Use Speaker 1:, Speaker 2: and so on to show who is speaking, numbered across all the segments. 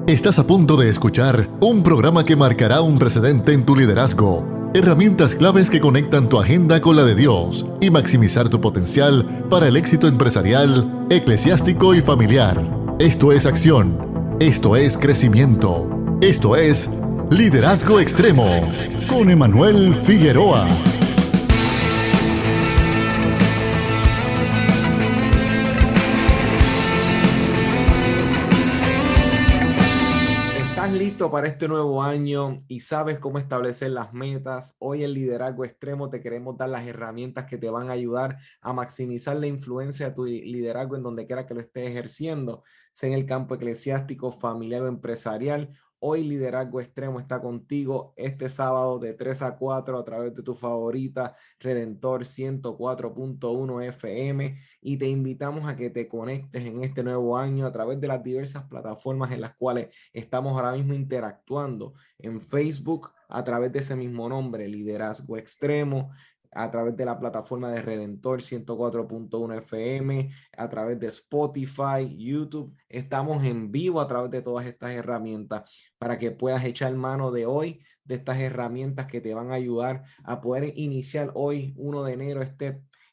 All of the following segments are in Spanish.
Speaker 1: Estás a punto de escuchar un programa que marcará un precedente en tu liderazgo. Herramientas claves que conectan tu agenda con la de Dios y maximizar tu potencial para el éxito empresarial, eclesiástico y familiar. Esto es acción. Esto es crecimiento. Esto es Liderazgo Extremo con Emanuel Figueroa.
Speaker 2: ¿Estás listo para este nuevo año y sabes cómo establecer las metas? Hoy en Liderazgo Extremo te queremos dar las herramientas que te van a ayudar a maximizar la influencia de tu liderazgo en donde quiera que lo estés ejerciendo, sea en el campo eclesiástico, familiar o empresarial. Hoy Liderazgo Extremo está contigo este sábado de 3 a 4 a través de tu favorita Redentor 104.1 FM y te invitamos a que te conectes en este nuevo año a través de las diversas plataformas en las cuales estamos ahora mismo interactuando en Facebook a través de ese mismo nombre, Liderazgo Extremo, a través de la plataforma de Redentor 104.1 FM, a través de Spotify, YouTube. Estamos en vivo a través de todas estas herramientas para que puedas echar mano de hoy de estas herramientas que te van a ayudar a poder iniciar hoy, 1 de enero,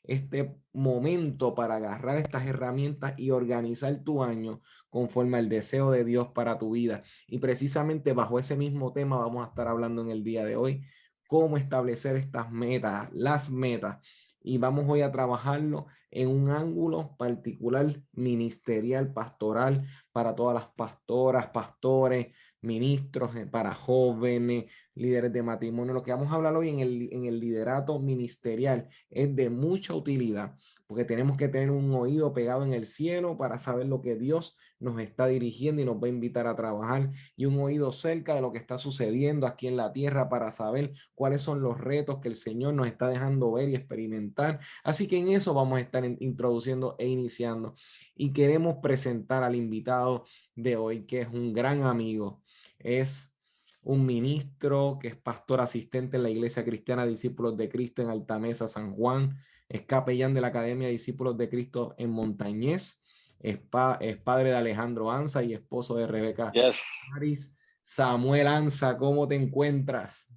Speaker 2: este momento para agarrar estas herramientas y organizar tu año conforme al deseo de Dios para tu vida. Y precisamente bajo ese mismo tema vamos a estar hablando en el día de hoy, cómo establecer estas metas, las metas. Y vamos hoy a trabajarlo en un ángulo particular ministerial, pastoral, para todas las pastoras, pastores, ministros, para jóvenes, líderes de matrimonio. Lo que vamos a hablar hoy en el liderato ministerial es de mucha utilidad, porque tenemos que tener un oído pegado en el cielo para saber lo que Dios nos está dirigiendo y nos va a invitar a trabajar, y un oído cerca de lo que está sucediendo aquí en la tierra para saber cuáles son los retos que el Señor nos está dejando ver y experimentar. Así que en eso vamos a estar introduciendo e iniciando. Y queremos presentar al invitado de hoy, que es un gran amigo. Es un ministro que es pastor asistente en la Iglesia Cristiana Discípulos de Cristo en Altamesa, San Juan. Es capellán de la Academia de Discípulos de Cristo en Montañés. Es padre de Alejandro Anza y esposo de Rebeca
Speaker 3: Yes.
Speaker 2: Maris. Samuel Anza, ¿cómo te encuentras?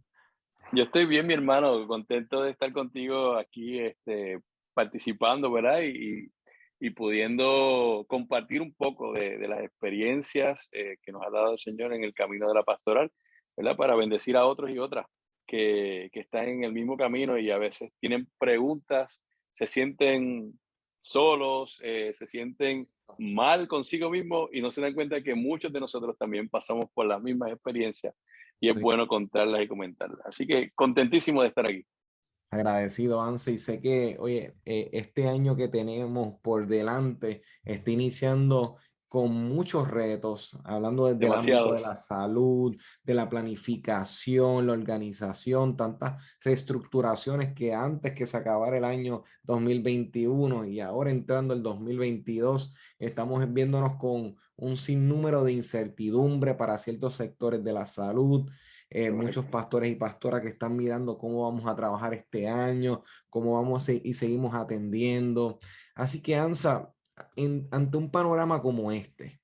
Speaker 3: Yo estoy bien, mi hermano, contento de estar contigo aquí, participando, ¿verdad? Y pudiendo compartir un poco de las experiencias que nos ha dado el Señor en el camino de la pastoral, ¿verdad? Para bendecir a otros y otras que están en el mismo camino y a veces tienen preguntas, se sienten solos, se sienten mal consigo mismo y no se dan cuenta que muchos de nosotros también pasamos por las mismas experiencias y es bueno contarlas y comentarlas. Así que contentísimo de estar aquí.
Speaker 2: Agradecido, Anse, y sé que, oye, este año que tenemos por delante está iniciando con muchos retos, hablando desde el ámbito de
Speaker 3: Demasiados.
Speaker 2: la salud, de la planificación, la organización, tantas reestructuraciones que antes que se acabara el año 2021 y ahora entrando el 2022, estamos viéndonos con un sinnúmero de incertidumbre para ciertos sectores de la salud, muchos
Speaker 3: Correcto.
Speaker 2: pastores y pastoras que están mirando cómo vamos a trabajar este año, cómo vamos y seguimos atendiendo. Así que, Ansa, ante un panorama como este,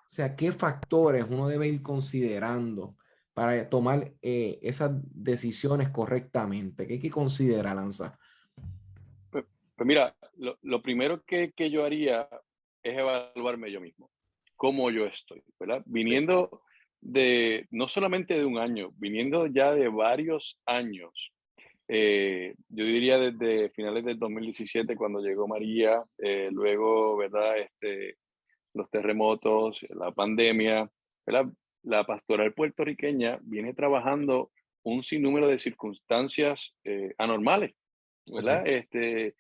Speaker 2: o sea, ¿qué factores uno debe ir considerando para tomar esas decisiones correctamente? ¿Qué hay que considerar, Ansa?
Speaker 3: Pues, pues mira, lo primero que yo haría es evaluarme yo mismo, cómo yo estoy, ¿verdad?
Speaker 2: Sí.
Speaker 3: Viniendo no solamente de un año, viniendo ya de varios años. Yo diría desde finales del 2017 cuando llegó María, luego, ¿verdad? Los terremotos, la pandemia, ¿verdad? La pastoral puertorriqueña viene trabajando un sinnúmero de circunstancias anormales, ¿verdad?
Speaker 2: Correcto.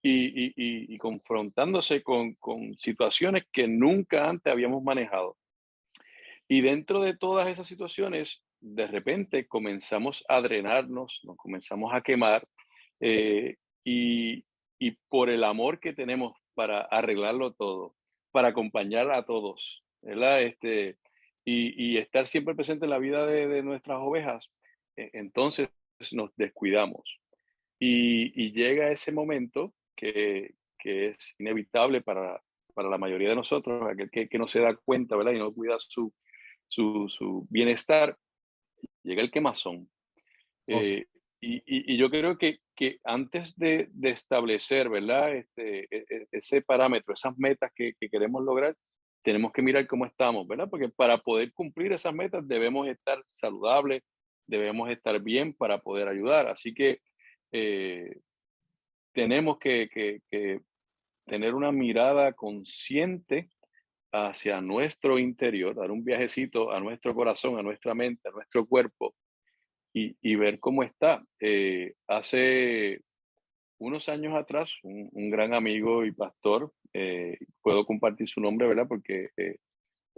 Speaker 3: Y confrontándose con situaciones que nunca antes habíamos manejado. Y dentro de todas esas situaciones, de repente comenzamos a drenarnos, nos comenzamos a quemar, eh, y, y por el amor que tenemos para arreglarlo todo, para acompañar a todos, ¿verdad? Y estar siempre presente en la vida de nuestras ovejas, entonces nos descuidamos. Y llega ese momento que es inevitable para la mayoría de nosotros, aquel que no se da cuenta, ¿verdad? Y no cuida su bienestar, llega el quemazón.
Speaker 2: Oh, sí.
Speaker 3: Y yo creo que antes de establecer, ¿verdad? Ese parámetro, esas metas que queremos lograr, tenemos que mirar cómo estamos, ¿verdad? Porque para poder cumplir esas metas debemos estar saludables, debemos estar bien para poder ayudar. Así que eh, tenemos que tener una mirada consciente hacia nuestro interior, dar un viajecito a nuestro corazón, a nuestra mente, a nuestro cuerpo y ver cómo está. Hace unos años atrás, un gran amigo y pastor, puedo compartir su nombre, ¿verdad? Porque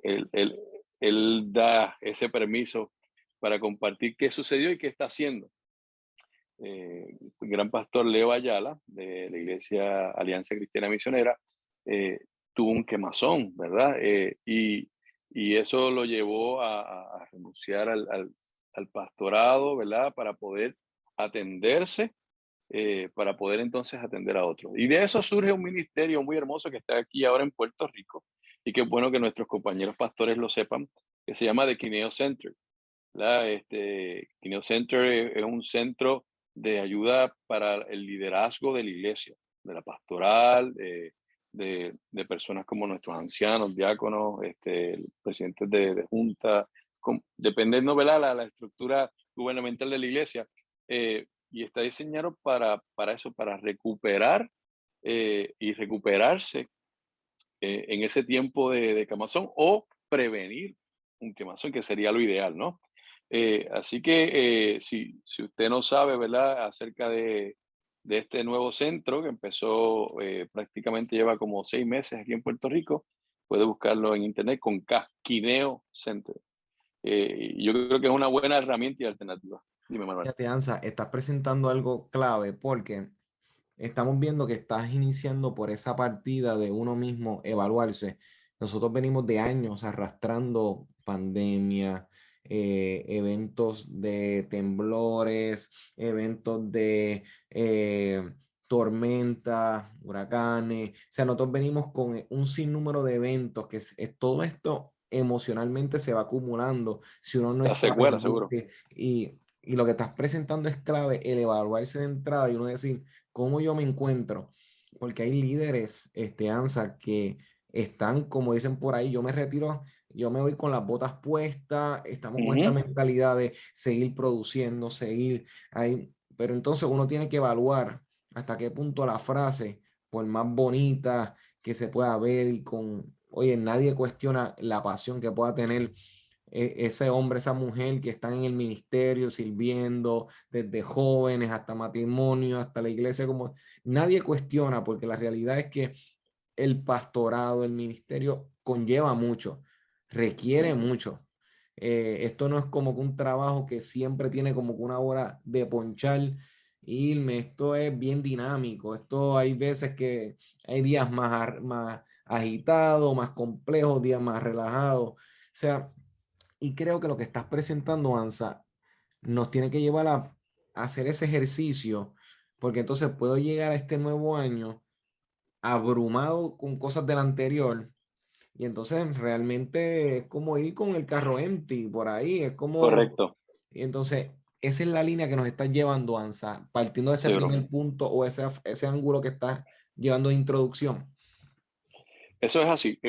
Speaker 3: él, él, él da ese permiso para compartir qué sucedió y qué está haciendo. El gran pastor Leo Ayala, de la Iglesia Alianza Cristiana Misionera, eh, tuvo un quemazón, ¿verdad? Y eso lo llevó a renunciar al pastorado, ¿verdad? Para poder atenderse, para poder entonces atender a otros. Y de eso surge un ministerio muy hermoso que está aquí ahora en Puerto Rico, y qué bueno que nuestros compañeros pastores lo sepan, que se llama The Kineo Center. Kineo Center es un centro de ayuda para el liderazgo de la iglesia, de la pastoral, de personas como nuestros ancianos, diáconos, presidentes de junta, dependiendo, ¿verdad? La estructura gubernamental de la iglesia. Y está diseñado para eso, para recuperar y recuperarse en ese tiempo de quemazón o prevenir un quemazón, que sería lo ideal, ¿no? Así que si usted no sabe, ¿verdad?, acerca de este nuevo centro que empezó, prácticamente lleva como 6 meses aquí en Puerto Rico, puede buscarlo en internet con K, Kineo Center. Y yo creo que es una buena herramienta y alternativa. Dime, Manuel.
Speaker 2: Fíjate, Ansa, estás presentando algo clave porque estamos viendo que estás iniciando por esa partida de uno mismo evaluarse. Nosotros venimos de años arrastrando pandemia, eventos de temblores, eventos de tormentas, huracanes. O sea, nosotros venimos con un sinnúmero de eventos que todo esto emocionalmente se va acumulando si uno no
Speaker 3: La
Speaker 2: está
Speaker 3: secuela, seguro.
Speaker 2: pendiente y lo que estás presentando es clave, el evaluarse de entrada y uno decir, cómo yo me encuentro, porque hay líderes, ANSA, que están, como dicen por ahí, yo me retiro, yo me voy con las botas puestas, estamos con esta
Speaker 3: Ujú.
Speaker 2: mentalidad de seguir produciendo, seguir ahí, pero entonces uno tiene que evaluar hasta qué punto la frase, por más bonita que se pueda ver y con, oye, nadie cuestiona la pasión que pueda tener ese hombre, esa mujer que están en el ministerio sirviendo desde jóvenes hasta matrimonio, hasta la iglesia, como nadie cuestiona, porque la realidad es que el pastorado, el ministerio conlleva mucho, requiere mucho. Esto no es como que un trabajo que siempre tiene como que una hora de ponchar, irme, esto es bien dinámico, esto hay veces que hay días más agitados, más complejos, días más relajados, o sea, y creo que lo que estás presentando, Ansa, nos tiene que llevar a hacer ese ejercicio, porque entonces puedo llegar a este nuevo año abrumado con cosas del anterior, y entonces realmente es como ir con el carro empty por ahí, es como,
Speaker 3: Correcto,
Speaker 2: y entonces esa es la línea que nos está llevando, Ansa, partiendo de ese
Speaker 3: seguro.
Speaker 2: primer punto o ese ángulo que estás llevando de introducción.
Speaker 3: Eso es así.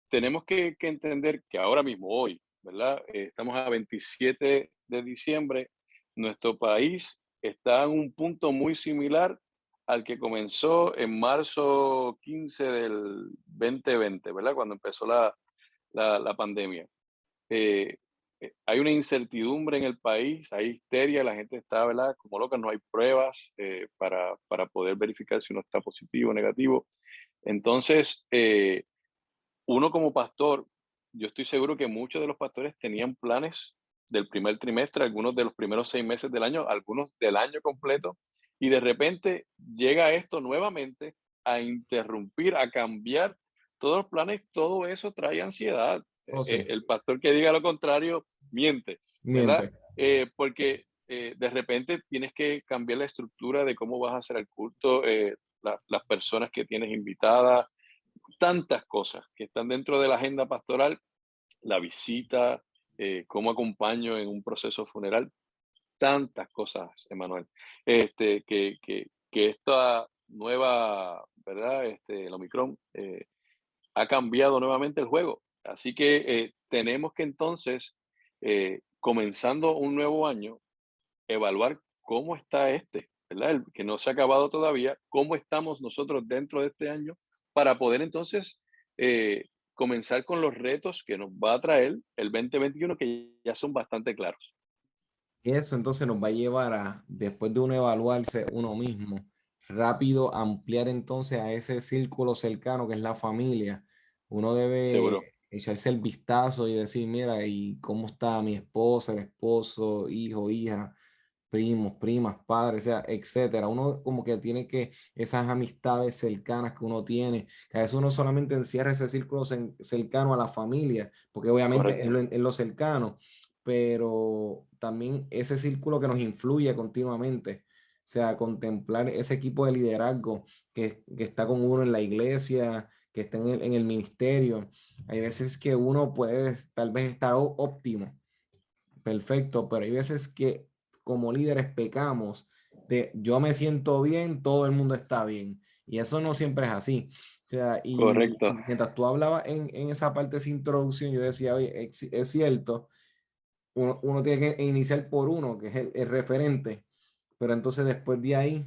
Speaker 3: Tenemos que entender que ahora mismo, hoy, ¿verdad? Estamos a 27 de diciembre. Nuestro país está en un punto muy similar al que comenzó en marzo 15 del 2020, ¿verdad? Cuando empezó la pandemia. Eh, Hay una incertidumbre en el país, hay histeria, la gente está, ¿verdad? Como loca, no hay pruebas para poder verificar si uno está positivo o negativo. Entonces, uno como pastor, yo estoy seguro que muchos de los pastores tenían planes del primer trimestre, algunos de los primeros 6 meses del año, algunos del año completo, y de repente llega esto nuevamente a interrumpir, a cambiar todos los planes, todo eso trae ansiedad.
Speaker 2: Oh, sí,
Speaker 3: El pastor que diga lo contrario miente, ¿verdad?
Speaker 2: miente.
Speaker 3: Porque de repente tienes que cambiar la estructura de cómo vas a hacer el culto, las personas que tienes invitadas, tantas cosas que están dentro de la agenda pastoral, la visita, cómo acompaño en un proceso funeral, tantas cosas, Emanuel, que esta nueva, ¿verdad? El Omicron ha cambiado nuevamente el juego. Así que tenemos que entonces, comenzando un nuevo año, evaluar cómo está ¿verdad? El que no se ha acabado todavía, cómo estamos nosotros dentro de este año para poder entonces comenzar con los retos que nos va a traer el 2021, que ya son bastante claros.
Speaker 2: Y eso entonces nos va a llevar a, después de uno evaluarse uno mismo, rápido ampliar entonces a ese círculo cercano que es la familia. Uno
Speaker 3: Seguro,
Speaker 2: debe echarse el vistazo y decir, mira, ¿y cómo está mi esposa, el esposo, hijo, hija, primos, primas, padres, o sea, etcétera? Uno como que tiene que, esas amistades cercanas que uno tiene, que a veces uno solamente encierra ese círculo cercano a la familia, porque obviamente
Speaker 3: correcto,
Speaker 2: es lo cercano, pero también ese círculo que nos influye continuamente, o sea, contemplar ese equipo de liderazgo que está con uno en la iglesia, que está en el ministerio. Hay veces que uno puede tal vez estar óptimo, perfecto, pero hay veces que como líderes pecamos de yo me siento bien, todo el mundo está bien. Y eso no siempre es así. O sea, y
Speaker 3: correcto.
Speaker 2: mientras tú hablabas en esa parte de esa introducción, yo decía, oye, es cierto, uno tiene que iniciar por uno, que es el referente, pero entonces después de ahí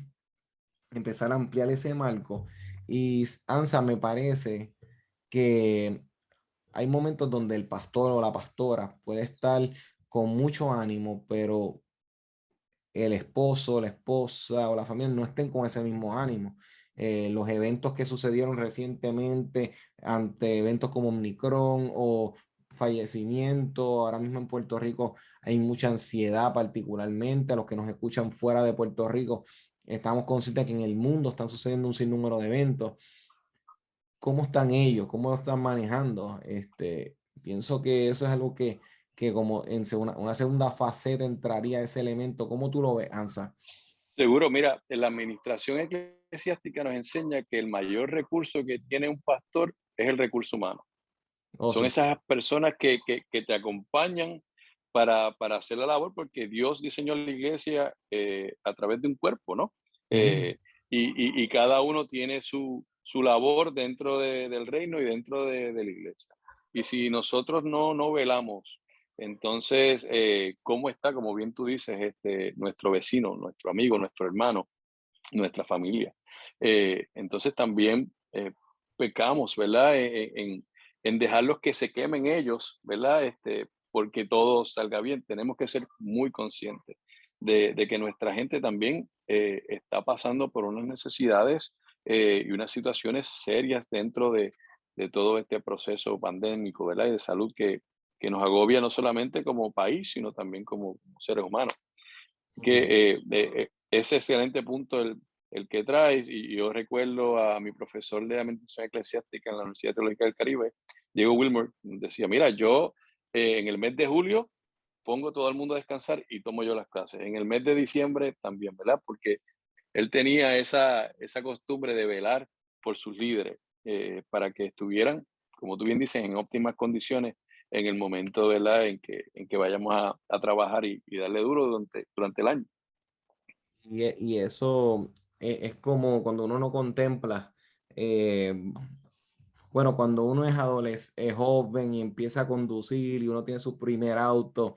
Speaker 2: empezar a ampliar ese marco. Y Ansa, me parece que hay momentos donde el pastor o la pastora puede estar con mucho ánimo, pero el esposo, la esposa o la familia no estén con ese mismo ánimo. Los eventos que sucedieron recientemente ante eventos como Omicron o fallecimiento, ahora mismo en Puerto Rico hay mucha ansiedad, particularmente a los que nos escuchan fuera de Puerto Rico. Estamos conscientes que en el mundo están sucediendo un sinnúmero de eventos. ¿Cómo están ellos? ¿Cómo lo están manejando? Pienso que eso es algo que como en una segunda faceta entraría ese elemento. ¿Cómo tú lo ves, Ansa?
Speaker 3: Seguro, mira, la administración eclesiástica nos enseña que el mayor recurso que tiene un pastor es el recurso humano.
Speaker 2: Oh,
Speaker 3: Son
Speaker 2: sí.
Speaker 3: esas personas que te acompañan para hacer la labor, porque Dios diseñó la iglesia a través de un cuerpo, ¿no?
Speaker 2: Ujú.
Speaker 3: Eh, y cada uno tiene su labor dentro del reino y dentro de la iglesia. Y si nosotros no velamos, entonces, ¿cómo está, como bien tú dices, nuestro vecino, nuestro amigo, nuestro hermano, nuestra familia? Entonces también pecamos, ¿verdad? En dejarlos que se quemen ellos, ¿verdad? Porque todo salga bien. Tenemos que ser muy conscientes de que nuestra gente también está pasando por unas necesidades y unas situaciones serias dentro de todo este proceso pandémico, ¿verdad? Y de salud que nos agobia no solamente como país, sino también como seres humanos.
Speaker 2: Ujú.
Speaker 3: Ese excelente punto el que traes, y yo recuerdo a mi profesor de Administración Eclesiástica en la Universidad Teológica del Caribe, Diego Wilmer, decía, mira, yo en el mes de julio pongo todo el mundo a descansar y tomo yo las clases. En el mes de diciembre también, ¿verdad? Porque él tenía esa costumbre de velar por sus líderes para que estuvieran, como tú bien dices, en óptimas condiciones en el momento, ¿verdad? En que vayamos a trabajar y darle duro durante el año.
Speaker 2: Y eso es como cuando uno no contempla, eh, bueno, cuando uno es adolescente, es joven y empieza a conducir y uno tiene su primer auto.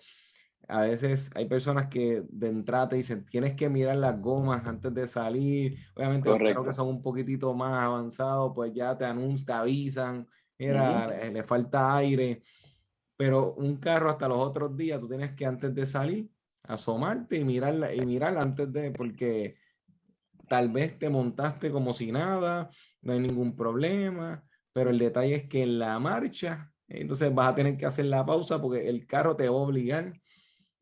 Speaker 2: A veces hay personas que de entrada te dicen, tienes que mirar las gomas antes de salir. Obviamente los carros que
Speaker 3: Correcto.
Speaker 2: son un poquitito más avanzados, pues ya te anuncian, te avisan, mira,
Speaker 3: Ujú.
Speaker 2: le falta aire. Pero un carro hasta los otros días, tú tienes que antes de salir, asomarte y mirar antes de, porque tal vez te montaste como si nada, no hay ningún problema, pero el detalle es que en la marcha, entonces vas a tener que hacer la pausa porque el carro te va a obligar,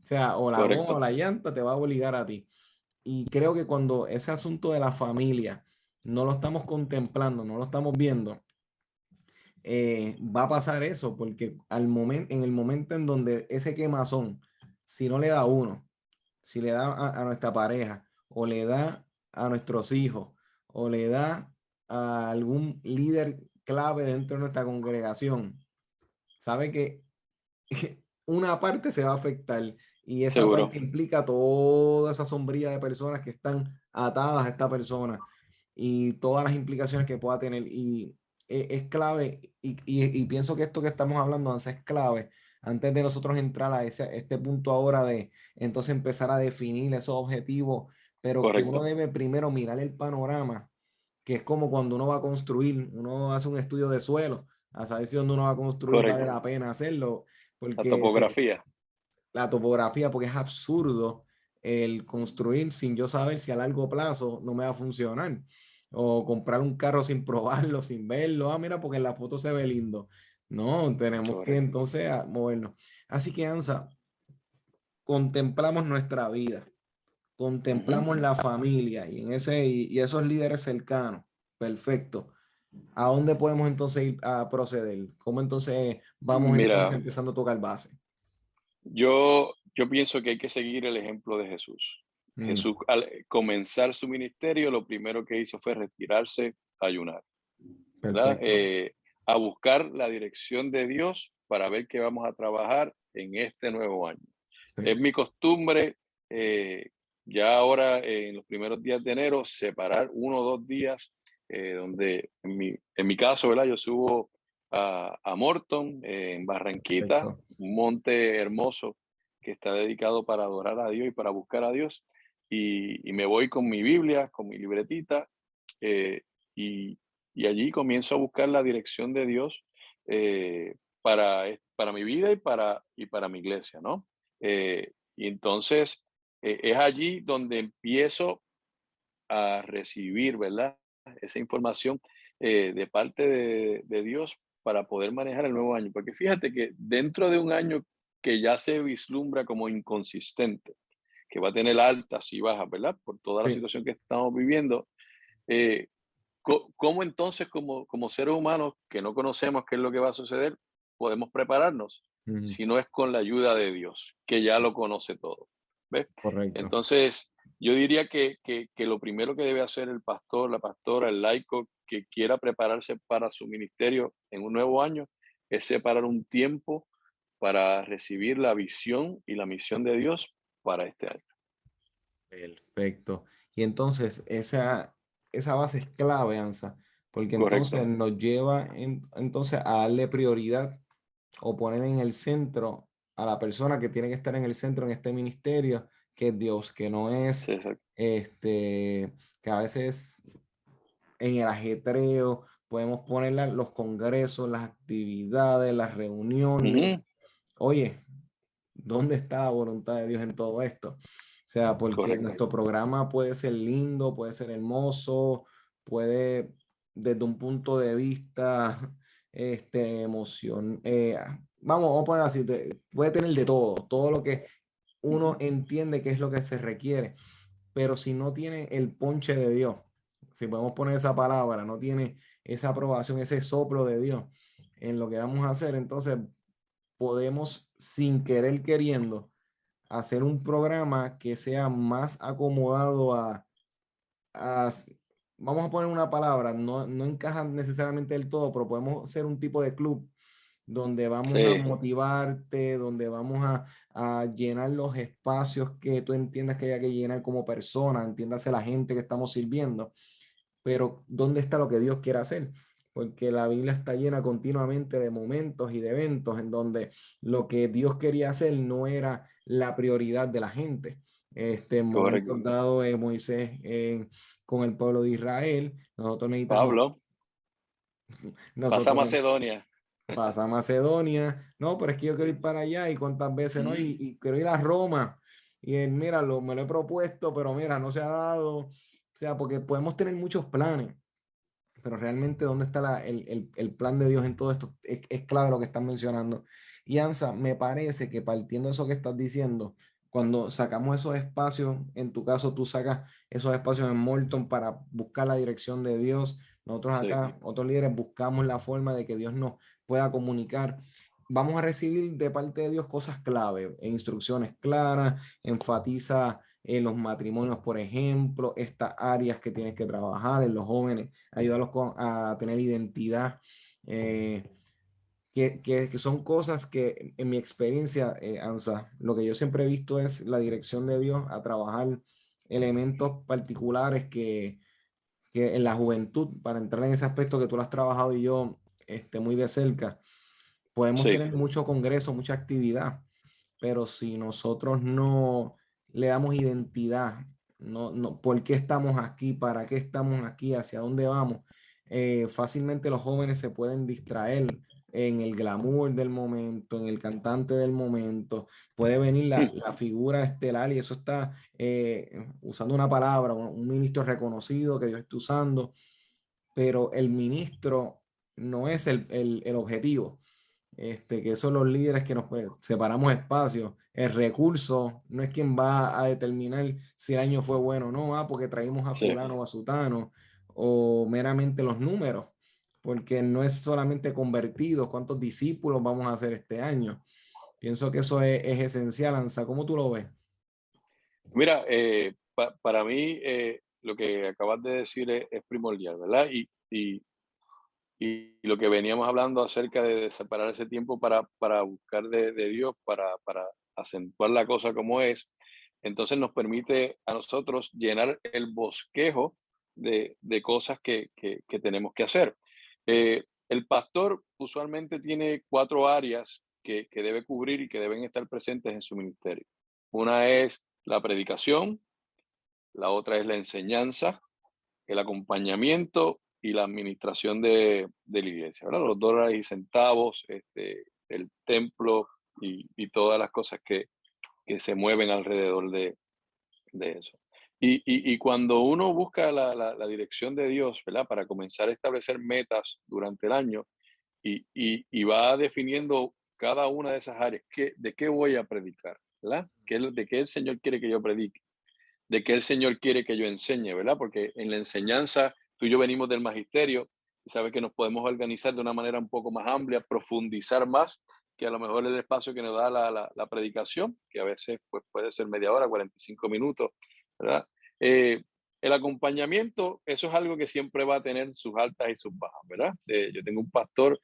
Speaker 2: o sea, o la goma o
Speaker 3: Correcto.
Speaker 2: la llanta te va a obligar a ti. Y creo que cuando ese asunto de la familia no lo estamos contemplando, no lo estamos viendo, va a pasar eso, porque en el momento en donde ese quemazón, si no le da a uno, si le da a nuestra pareja, o le da a nuestros hijos, o le da a algún líder clave dentro de nuestra congregación sabe que una parte se va a afectar y esa
Speaker 3: Seguro.
Speaker 2: parte implica toda esa sombrilla de personas que están atadas a esta persona y todas las implicaciones que pueda tener. Y es clave, y pienso que esto que estamos hablando Ansa, es clave antes de nosotros entrar a este punto ahora de entonces empezar a definir esos objetivos, pero que uno
Speaker 3: Correcto.
Speaker 2: debe primero mirar el panorama, que es como cuando uno va a construir, uno hace un estudio de suelo, a saber si donde uno va a construir vale
Speaker 3: Correcto.
Speaker 2: la pena hacerlo,
Speaker 3: La
Speaker 2: porque
Speaker 3: topografía.
Speaker 2: la topografía, porque es absurdo el construir sin yo saber si a largo plazo no me va a funcionar. O comprar un carro sin probarlo, sin verlo. Ah, mira, porque en la foto se ve lindo. No, tenemos que
Speaker 3: Correcto.
Speaker 2: entonces movernos. Así que, Ansa, contemplamos nuestra vida, contemplamos la familia y, y esos líderes cercanos. Perfecto. ¿A dónde podemos entonces ir a proceder? ¿Cómo entonces vamos entonces
Speaker 3: Mira,
Speaker 2: empezando a tocar base?
Speaker 3: yo pienso que hay que seguir el ejemplo de Jesús.
Speaker 2: Mm,
Speaker 3: Jesús, al comenzar su ministerio, lo primero que hizo fue retirarse a ayunar, ¿verdad?
Speaker 2: perfecto.
Speaker 3: A buscar la dirección de Dios para ver qué vamos a trabajar en este nuevo año. Es
Speaker 2: Sí,
Speaker 3: mi costumbre, ya ahora en los primeros días de enero, separar 1 o 2 días, donde en mi caso, ¿verdad? Yo subo a Morton, en Barranquita,
Speaker 2: perfecto.
Speaker 3: un monte hermoso que está dedicado para adorar a Dios y para buscar a Dios. Y me voy con mi Biblia, con mi libretita, eh, y, y allí comienzo a buscar la dirección de Dios, para mi vida y para mi iglesia, ¿no? Y entonces es allí donde empiezo a recibir, ¿verdad? Esa información, de parte de Dios para poder manejar el nuevo año. Porque fíjate que dentro de un año que ya se vislumbra como inconsistente, que va a tener altas y bajas, ¿verdad? Por toda la
Speaker 2: Sí.
Speaker 3: situación que estamos viviendo, eh, ¿cómo entonces como seres humanos que no conocemos qué es lo que va a suceder, podemos prepararnos?
Speaker 2: Ujú,
Speaker 3: Si no es con la ayuda de Dios, que ya lo conoce todo. ¿Ves?
Speaker 2: correcto.
Speaker 3: Entonces, yo diría que lo primero que debe hacer el pastor, la pastora, el laico que quiera prepararse para su ministerio en un nuevo año, es separar un tiempo para recibir la visión y la misión de Dios para este año.
Speaker 2: Perfecto. Y entonces esa base es clave, Ansa, porque entonces
Speaker 3: Correcto.
Speaker 2: nos lleva entonces a darle prioridad o poner en el centro a la persona que tiene que estar en el centro en este ministerio, que es Dios, que no
Speaker 3: Sí,
Speaker 2: es
Speaker 3: exacto.
Speaker 2: que a veces en el ajetreo podemos poner los congresos, las actividades, las reuniones.
Speaker 3: Ujú.
Speaker 2: Oye, ¿dónde está la voluntad de Dios en todo esto? O sea, porque
Speaker 3: Correcto.
Speaker 2: nuestro programa puede ser lindo, puede ser hermoso, puede, desde un punto de vista, emoción, vamos a poner así, puede tener de todo, todo lo que uno entiende que es lo que se requiere, pero si no tiene el ponche de Dios, si podemos poner esa palabra, no tiene esa aprobación, ese soplo de Dios en lo que vamos a hacer, entonces podemos, sin querer queriendo, hacer un programa que sea más acomodado a vamos a poner una palabra, no encaja necesariamente del todo, pero podemos ser un tipo de club donde vamos a
Speaker 3: Sí,
Speaker 2: motivarte, donde vamos a llenar los espacios que tú entiendas que haya que llenar como persona, entiéndase la gente que estamos sirviendo, pero ¿dónde está lo que Dios quiere hacer? Porque la Biblia está llena continuamente de momentos y de eventos en donde lo que Dios quería hacer no era la prioridad de la gente. En momentos
Speaker 3: correcto.
Speaker 2: dados, Moisés con el pueblo de Israel, nosotros necesitamos,
Speaker 3: Pablo, pasa a
Speaker 2: nosotros
Speaker 3: Macedonia.
Speaker 2: pasa a Macedonia, no, pero es que yo quiero ir para allá y cuántas veces no,
Speaker 3: Mm,
Speaker 2: y quiero ir a Roma. Y él, mira, me lo he propuesto, pero mira, no se ha dado. O sea, porque podemos tener muchos planes, pero realmente dónde está el plan de Dios en todo esto es clave lo que están mencionando. Y Ansa, me parece que partiendo de eso que estás diciendo, cuando sacamos esos espacios, en tu caso tú sacas esos espacios en Morton para buscar la dirección de Dios, nosotros
Speaker 3: sí,
Speaker 2: acá, otros líderes, buscamos la forma de que Dios nos pueda comunicar. Vamos a recibir de parte de Dios cosas clave, e instrucciones claras, enfatiza en los matrimonios, por ejemplo, estas áreas que tienes que trabajar en los jóvenes, ayudarlos a tener identidad, que son cosas que en mi experiencia, Ansa, lo que yo siempre he visto es la dirección de Dios a trabajar elementos particulares que en la juventud, para entrar en ese aspecto que tú lo has trabajado y yo muy de cerca, podemos
Speaker 3: Sí.
Speaker 2: tener mucho congreso, mucha actividad, pero si nosotros no le damos identidad, ¿por qué estamos aquí? ¿Para qué estamos aquí? ¿Hacia dónde vamos? Fácilmente los jóvenes se pueden distraer en el glamour del momento, en el cantante del momento. Puede venir la figura estelar y eso está usando una palabra, un ministro reconocido que Dios está usando, pero el ministro no es el objetivo. Que son los líderes que nos separamos espacios. El recurso no es quien va a determinar si el año fue bueno o no, porque traímos a
Speaker 3: Sí.
Speaker 2: fulano o a sutano, o meramente los números, porque no es solamente convertidos, cuántos discípulos vamos a hacer este año. Pienso que eso es esencial, Ansa. ¿Cómo tú lo ves?
Speaker 3: Mira, para mí lo que acabas de decir es primordial, ¿verdad? Y lo que veníamos hablando acerca de separar ese tiempo para buscar de Dios, para acentuar la cosa como es, entonces nos permite a nosotros llenar el bosquejo de cosas que tenemos que hacer. El pastor usualmente tiene 4 áreas que debe cubrir y que deben estar presentes en su ministerio. Una es la predicación, la otra es la enseñanza, el acompañamiento y la administración de la iglesia, ¿verdad? Los dólares y centavos, el templo y todas las cosas que se mueven alrededor de eso. Y cuando uno busca la dirección de Dios, ¿verdad? Para comenzar a establecer metas durante el año y va definiendo cada una de esas áreas, ¿de qué voy a predicar? ¿Verdad? ¿De qué el Señor quiere que yo predique? ¿De qué el Señor quiere que yo enseñe? ¿Verdad? Porque en la enseñanza, tú y yo venimos del magisterio y sabes que nos podemos organizar de una manera un poco más amplia, profundizar más, que a lo mejor el espacio que nos da la predicación, que a veces pues, puede ser media hora, 45 minutos, ¿verdad? Eh, el acompañamiento, eso es algo que siempre va a tener sus altas y sus bajas, ¿verdad? Yo tengo un pastor,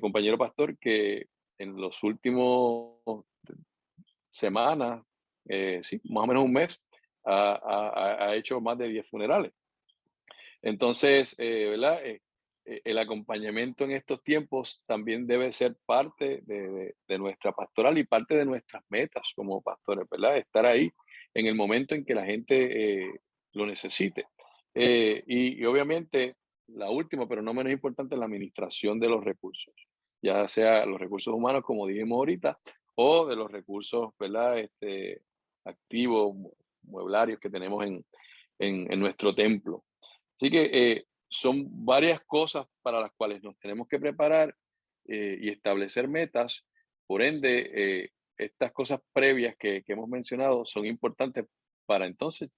Speaker 3: compañero pastor, que en los últimos semanas, sí, más o menos un mes, ha hecho más de 10 funerales. Entonces, ¿verdad? El acompañamiento en estos tiempos también debe ser parte de nuestra pastoral y parte de nuestras metas como pastores, ¿verdad? Estar ahí en el momento en que la gente lo necesite. Y obviamente, la última, pero no menos importante, es la administración de los recursos, ya sea los recursos humanos, como dijimos ahorita, o de los recursos, ¿verdad? Activos, mueblarios que tenemos en nuestro templo. Así que son varias cosas para las cuales nos tenemos que preparar y establecer metas. Por ende, estas cosas previas que hemos mencionado son importantes para entonces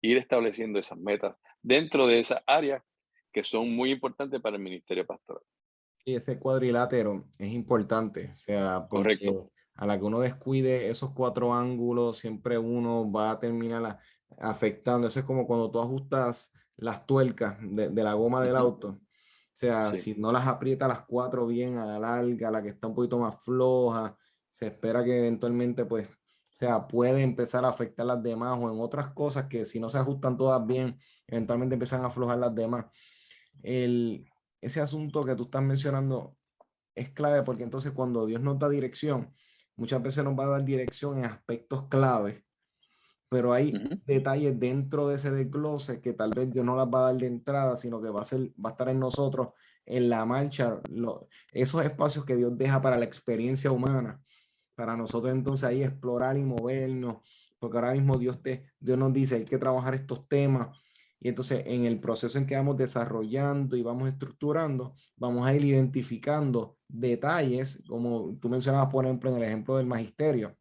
Speaker 3: ir estableciendo esas metas dentro de esas áreas que son muy importantes para el ministerio pastoral.
Speaker 2: Y ese cuadrilátero es importante, o sea, porque
Speaker 3: Correcto.
Speaker 2: a la que uno descuide esos 4 ángulos, siempre uno va a terminar afectando. Eso es como cuando tú ajustas las tuercas de la goma del
Speaker 3: Ujú.
Speaker 2: auto. O sea,
Speaker 3: Sí,
Speaker 2: si no las aprieta las 4 bien a la larga, la que está un poquito más floja, se espera que eventualmente, pues, o sea, puede empezar a afectar las demás o en otras cosas que si no se ajustan todas bien, eventualmente empiezan a aflojar las demás. El, ese asunto que tú estás mencionando es clave porque entonces cuando Dios nos da dirección, muchas veces nos va a dar dirección en aspectos claves, pero hay
Speaker 3: ujú,
Speaker 2: detalles dentro de ese desglose que tal vez Dios no las va a dar de entrada, sino que va a estar en nosotros en la marcha, esos espacios que Dios deja para la experiencia humana, para nosotros entonces ahí explorar y movernos, porque ahora mismo Dios nos dice hay que trabajar estos temas y entonces en el proceso en que vamos desarrollando y vamos estructurando, vamos a ir identificando detalles, como tú mencionabas, por ejemplo, en el ejemplo del magisterio,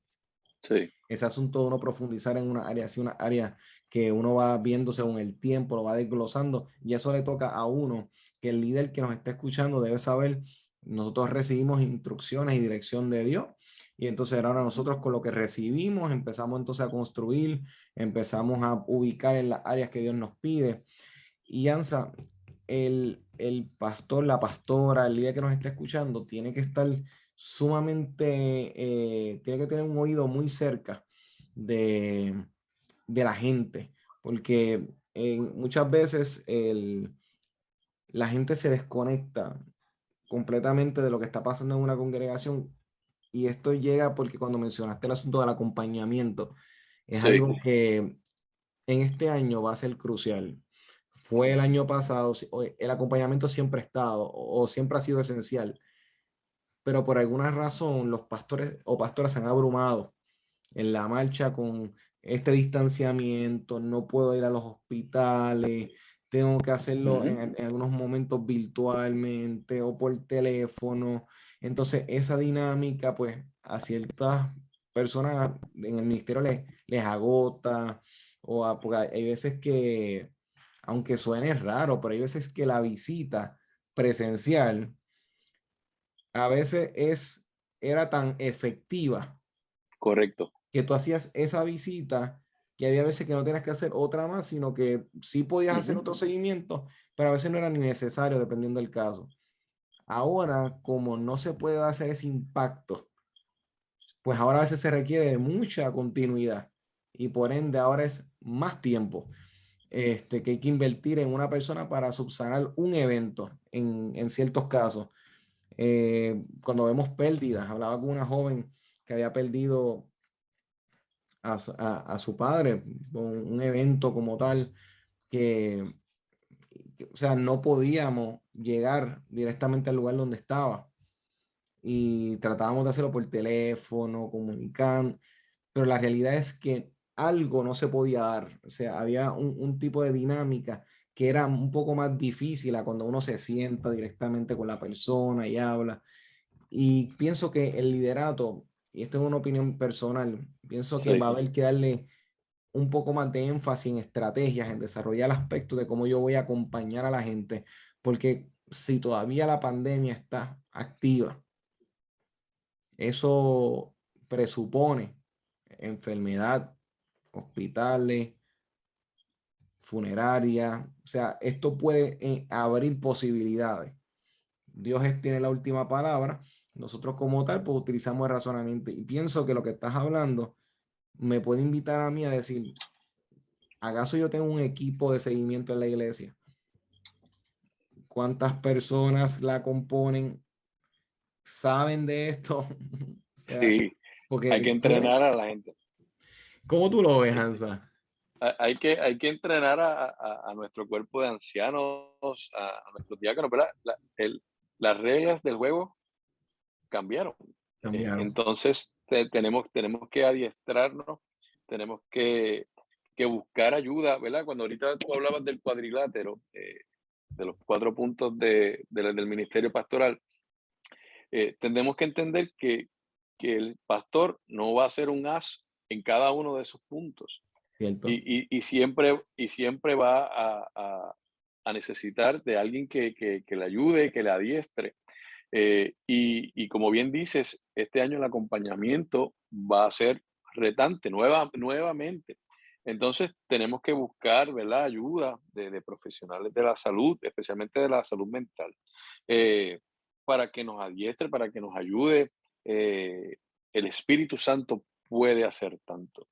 Speaker 3: sí,
Speaker 2: ese asunto de uno profundizar en una área, así una área que uno va viendo según el tiempo, lo va desglosando, y eso le toca a uno, que el líder que nos está escuchando debe saber, nosotros recibimos instrucciones y dirección de Dios, Y entonces ahora nosotros con lo que recibimos empezamos entonces a construir, empezamos a ubicar en las áreas que Dios nos pide. Y Ansa, el pastor, la pastora, el líder que nos está escuchando, tiene que estar sumamente, tiene que tener un oído muy cerca de, de la gente, porque muchas veces la gente se desconecta completamente de lo que está pasando en una congregación. Y esto llega porque cuando mencionaste el asunto del acompañamiento, es
Speaker 3: Sí,
Speaker 2: algo que en este año va a ser crucial. Fue
Speaker 3: sí.
Speaker 2: el año pasado, el acompañamiento siempre ha estado o siempre ha sido esencial, pero por alguna razón los pastores o pastoras se han abrumado en la marcha con este distanciamiento, no puedo ir a los hospitales, tengo que hacerlo
Speaker 3: Ujú.
Speaker 2: en algunos momentos virtualmente o por teléfono. Entonces, esa dinámica, pues, a ciertas personas en el ministerio les agota, porque hay veces que, aunque suene raro, pero hay veces que la visita presencial a veces era tan efectiva
Speaker 3: Correcto.
Speaker 2: que tú hacías esa visita, que había veces que no tenías que hacer otra más, sino que sí podías hacer
Speaker 3: Ujú.
Speaker 2: otro seguimiento, pero a veces no era ni necesario dependiendo del caso. Ahora, como no se puede hacer ese impacto, pues ahora a veces se requiere de mucha continuidad y por ende ahora es más tiempo que hay que invertir en una persona para subsanar un evento en ciertos casos. Cuando vemos pérdidas, hablaba con una joven que había perdido a su padre, con un evento como tal, que, o sea, no podíamos llegar directamente al lugar donde estaba y tratábamos de hacerlo por teléfono, comunicando, pero la realidad es que algo no se podía dar, o sea, había un tipo de dinámica que era un poco más difícil a cuando uno se sienta directamente con la persona y habla. Y pienso que el liderato, y esto es una opinión personal, pienso que va a
Speaker 3: Sí.
Speaker 2: haber que darle un poco más de énfasis en estrategias, en desarrollar aspectos de cómo yo voy a acompañar a la gente, porque si todavía la pandemia está activa, eso presupone enfermedad, hospitales, funerarias, o sea, esto puede abrir posibilidades. Tiene la última palabra, nosotros como tal, pues utilizamos el razonamiento y pienso que lo que estás hablando me puede invitar a mí a decir, ¿acaso yo tengo un equipo de seguimiento en la iglesia? ¿Cuántas personas la componen? ¿Saben de esto? O sea,
Speaker 3: Sí, hay que
Speaker 2: porque quieren.
Speaker 3: entrenar a la gente.
Speaker 2: ¿Cómo tú lo ves,
Speaker 3: Este,
Speaker 2: Hansa?
Speaker 3: hay que entrenar a nuestro cuerpo de ancianos, a nuestros diáconos, ¿verdad? Las reglas del juego cambiaron.
Speaker 2: Cambiaron.
Speaker 3: Entonces, tenemos que adiestrarnos, tenemos que buscar ayuda, ¿verdad? Cuando ahorita tú hablabas del cuadrilátero, de los 4 puntos del ministerio pastoral, tenemos que entender que el pastor no va a ser un as en cada uno de esos puntos
Speaker 2: ¿Cierto?
Speaker 3: y siempre va a necesitar de alguien que le ayude, que le adiestre. Y como bien dices, este año el acompañamiento va a ser retante nuevamente. Entonces tenemos que buscar, ¿verdad?, ayuda de profesionales de la salud, especialmente de la salud mental, eh, para que nos adiestre, para que nos ayude. eh, el Espíritu Santo puede hacer tanto.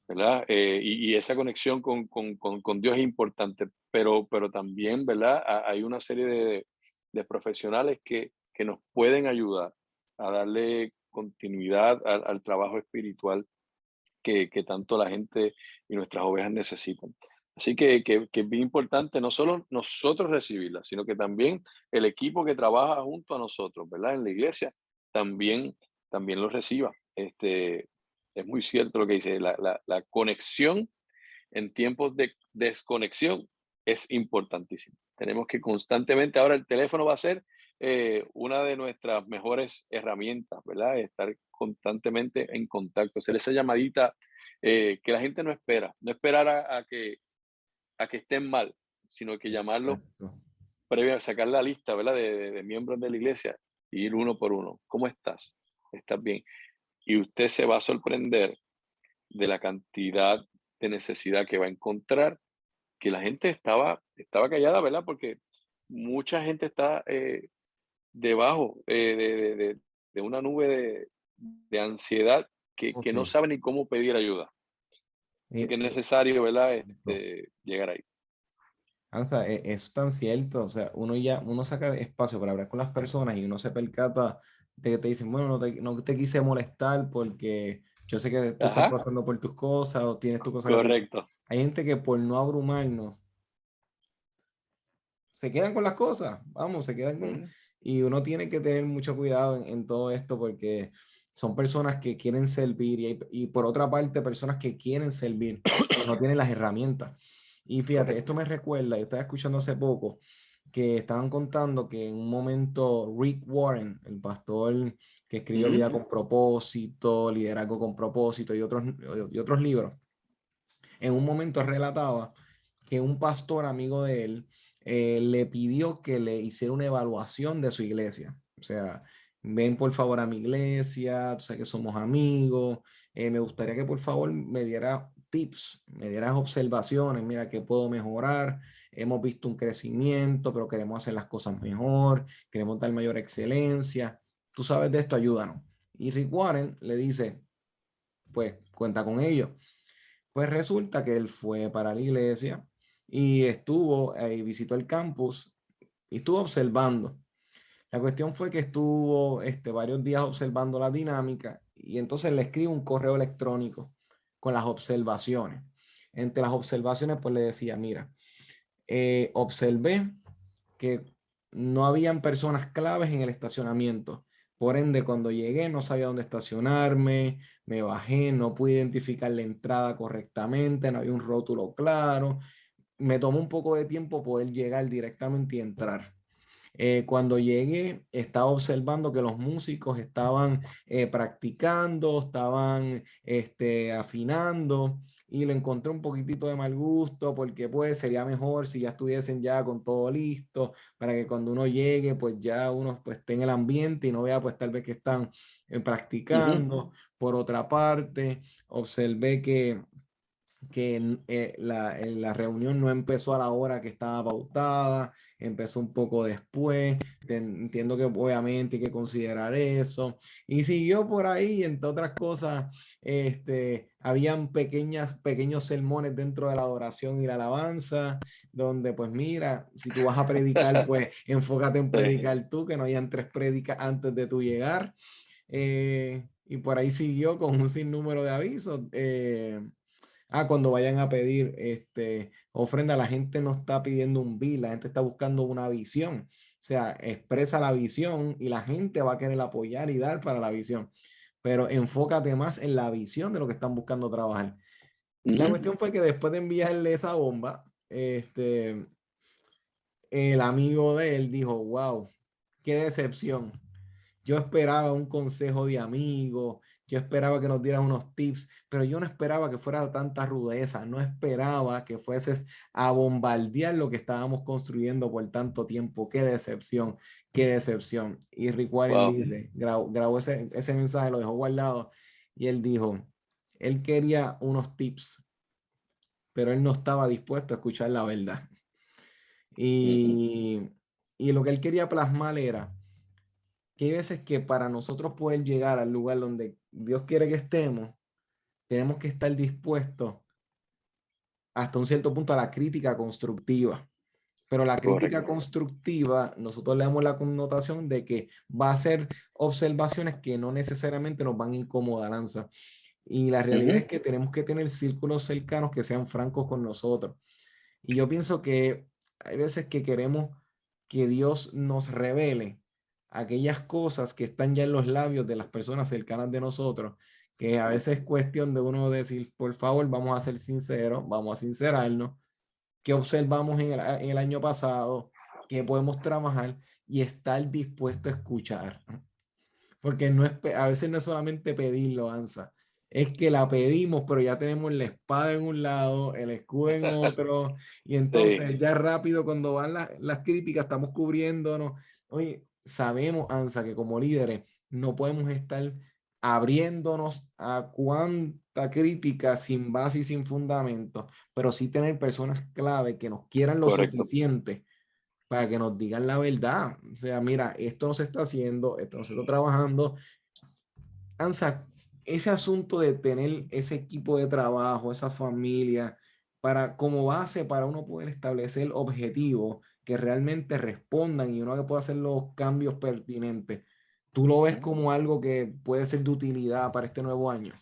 Speaker 3: ¿Verdad? Y esa conexión con Dios es importante, pero también, ¿verdad? Hay una serie de profesionales que nos pueden ayudar a darle continuidad al trabajo espiritual que tanto la gente y nuestras ovejas necesitan. Así que es bien importante no solo nosotros recibirla, sino que también el equipo que trabaja junto a nosotros, ¿verdad? En la iglesia, también lo reciba. Es muy cierto lo que dice, la conexión en tiempos de desconexión es importantísimo. Tenemos que constantemente, ahora el teléfono va a ser una de nuestras mejores herramientas, ¿verdad? Estar constantemente en contacto, hacer esa llamadita que la gente no esperar a que estén mal, sino que llamarlo
Speaker 2: Exacto.
Speaker 3: previo a sacar la lista, ¿verdad? De miembros de la iglesia y ir uno por uno. ¿Cómo estás? ¿Estás bien? y usted se va a sorprender de la cantidad de necesidad que va a encontrar, que la gente estaba callada, ¿verdad? Porque mucha gente está debajo de una nube de ansiedad que no
Speaker 2: Ok.
Speaker 3: sabe ni cómo pedir ayuda. Así que es
Speaker 2: Eh,
Speaker 3: necesario, ¿verdad?
Speaker 2: Cierto.
Speaker 3: Llegar ahí.
Speaker 2: Anza, es tan cierto, o sea, uno saca espacio para hablar con las personas y uno se percata de que te dicen, bueno, no te quise molestar porque yo sé que tú estás
Speaker 3: Ajá,
Speaker 2: pasando por tus cosas o tienes tus cosas que te dicen.
Speaker 3: correcto.
Speaker 2: Hay gente que por no abrumarnos, se quedan con las cosas, vamos, se quedan con...
Speaker 3: Ujú.
Speaker 2: Y uno tiene que tener mucho cuidado en todo esto porque son personas que quieren servir y por otra parte personas que quieren servir, pero no tienen las herramientas. Y fíjate, esto
Speaker 3: Correcto.
Speaker 2: me recuerda, yo estaba escuchando hace poco que estaban contando que en un momento Rick Warren, el pastor que escribió
Speaker 3: Ujú.
Speaker 2: Vida con propósito, Liderazgo con propósito y otros libros, en un momento relataba que un pastor amigo de él le pidió que le hiciera una evaluación de su iglesia. O sea, ven por favor a mi iglesia, sé que somos amigos, me gustaría que por favor me diera tips, me dieras observaciones, mira qué puedo mejorar, hemos visto un crecimiento, pero queremos hacer las cosas mejor, queremos dar mayor excelencia, tú sabes de esto, ayúdanos. Y Rick Warren le dice, pues cuenta con ello. Pues resulta que él fue para la iglesia y estuvo, visitó el campus y estuvo observando. La cuestión fue que estuvo varios días observando la dinámica y entonces le escribe un correo electrónico con las observaciones. Entre las observaciones, pues le decía, mira, observé que no habían personas claves en el estacionamiento. Por ende, cuando llegué no sabía dónde estacionarme, me bajé, no pude identificar la entrada correctamente, no había un rótulo claro. Me tomó un poco de tiempo poder llegar directamente y entrar. Cuando llegué, estaba observando que los músicos estaban practicando, estaban afinando y lo encontré un poquitito de mal gusto porque pues sería mejor si ya estuviesen ya con todo listo para que cuando uno llegue pues ya uno pues esté en el ambiente y no vea pues tal vez que están
Speaker 3: Ujú.
Speaker 2: practicando. Por otra parte, observé que la reunión no empezó a la hora que estaba pautada, empezó un poco después. Entiendo que obviamente hay que considerar eso. Y siguió por ahí, entre otras cosas, habían pequeños sermones dentro de la adoración y la alabanza, donde pues mira, si tú vas a predicar, pues enfócate en
Speaker 3: Sí.
Speaker 2: predicar tú, que no hayan tres prédicas antes de tu llegar. Y por ahí siguió con un sinnúmero de avisos. Cuando vayan a pedir ofrenda, la gente no está pidiendo un bill, la gente está buscando una visión. O sea, expresa la visión y la gente va a querer apoyar y dar para la visión. Pero enfócate más en la visión de lo que están buscando trabajar. La
Speaker 3: Ujú.
Speaker 2: cuestión fue que después de enviarle esa bomba, el amigo de él dijo, wow, qué decepción. Yo esperaba un consejo de amigo, yo esperaba que nos dieran unos tips, pero yo no esperaba que fuera tanta rudeza, no esperaba que fueses a bombardear lo que estábamos construyendo por tanto tiempo. Qué decepción, qué decepción. Y Rick Warren
Speaker 3: Wow.
Speaker 2: dice, grabó ese mensaje, lo dejó guardado y él dijo, él quería unos tips, pero él no estaba dispuesto a escuchar la verdad.
Speaker 3: Ujú.
Speaker 2: Y, y lo que él quería plasmar era que hay veces que para nosotros poder llegar al lugar donde Dios quiere que estemos, tenemos que estar dispuestos hasta un cierto punto a la crítica constructiva. Pero la crítica
Speaker 3: Correcto.
Speaker 2: constructiva, nosotros le damos la connotación de que va a ser observaciones que no necesariamente nos van a incomodar, Lanza. Y la realidad es
Speaker 3: Ujú.
Speaker 2: que tenemos que tener círculos cercanos que sean francos con nosotros. Y yo pienso que hay veces que queremos que Dios nos revele aquellas cosas que están ya en los labios de las personas cercanas de nosotros, que a veces es cuestión de uno decir, por favor, vamos a ser sinceros, vamos a sincerarnos, qué observamos en el año pasado, qué podemos trabajar y estar dispuesto a escuchar. Porque no es, a veces no es solamente pedirlo, Ansa. Es que la pedimos, pero ya tenemos la espada en un lado, el escudo en otro, y
Speaker 3: Sí.
Speaker 2: entonces ya rápido cuando van las críticas estamos cubriéndonos. Oye, sabemos, Ansa, que como líderes no podemos estar abriéndonos a cuánta crítica sin base y sin fundamento, pero sí tener personas clave que nos quieran lo
Speaker 3: Correcto.
Speaker 2: suficiente para que nos digan la verdad. O sea, mira, esto no se está haciendo, esto no se está trabajando. Ansa, ese asunto de tener ese equipo de trabajo, esa familia, para, como base para uno poder establecer objetivos que realmente respondan y uno que pueda hacer los cambios pertinentes. ¿Tú lo ves como algo que puede ser de utilidad para este nuevo año?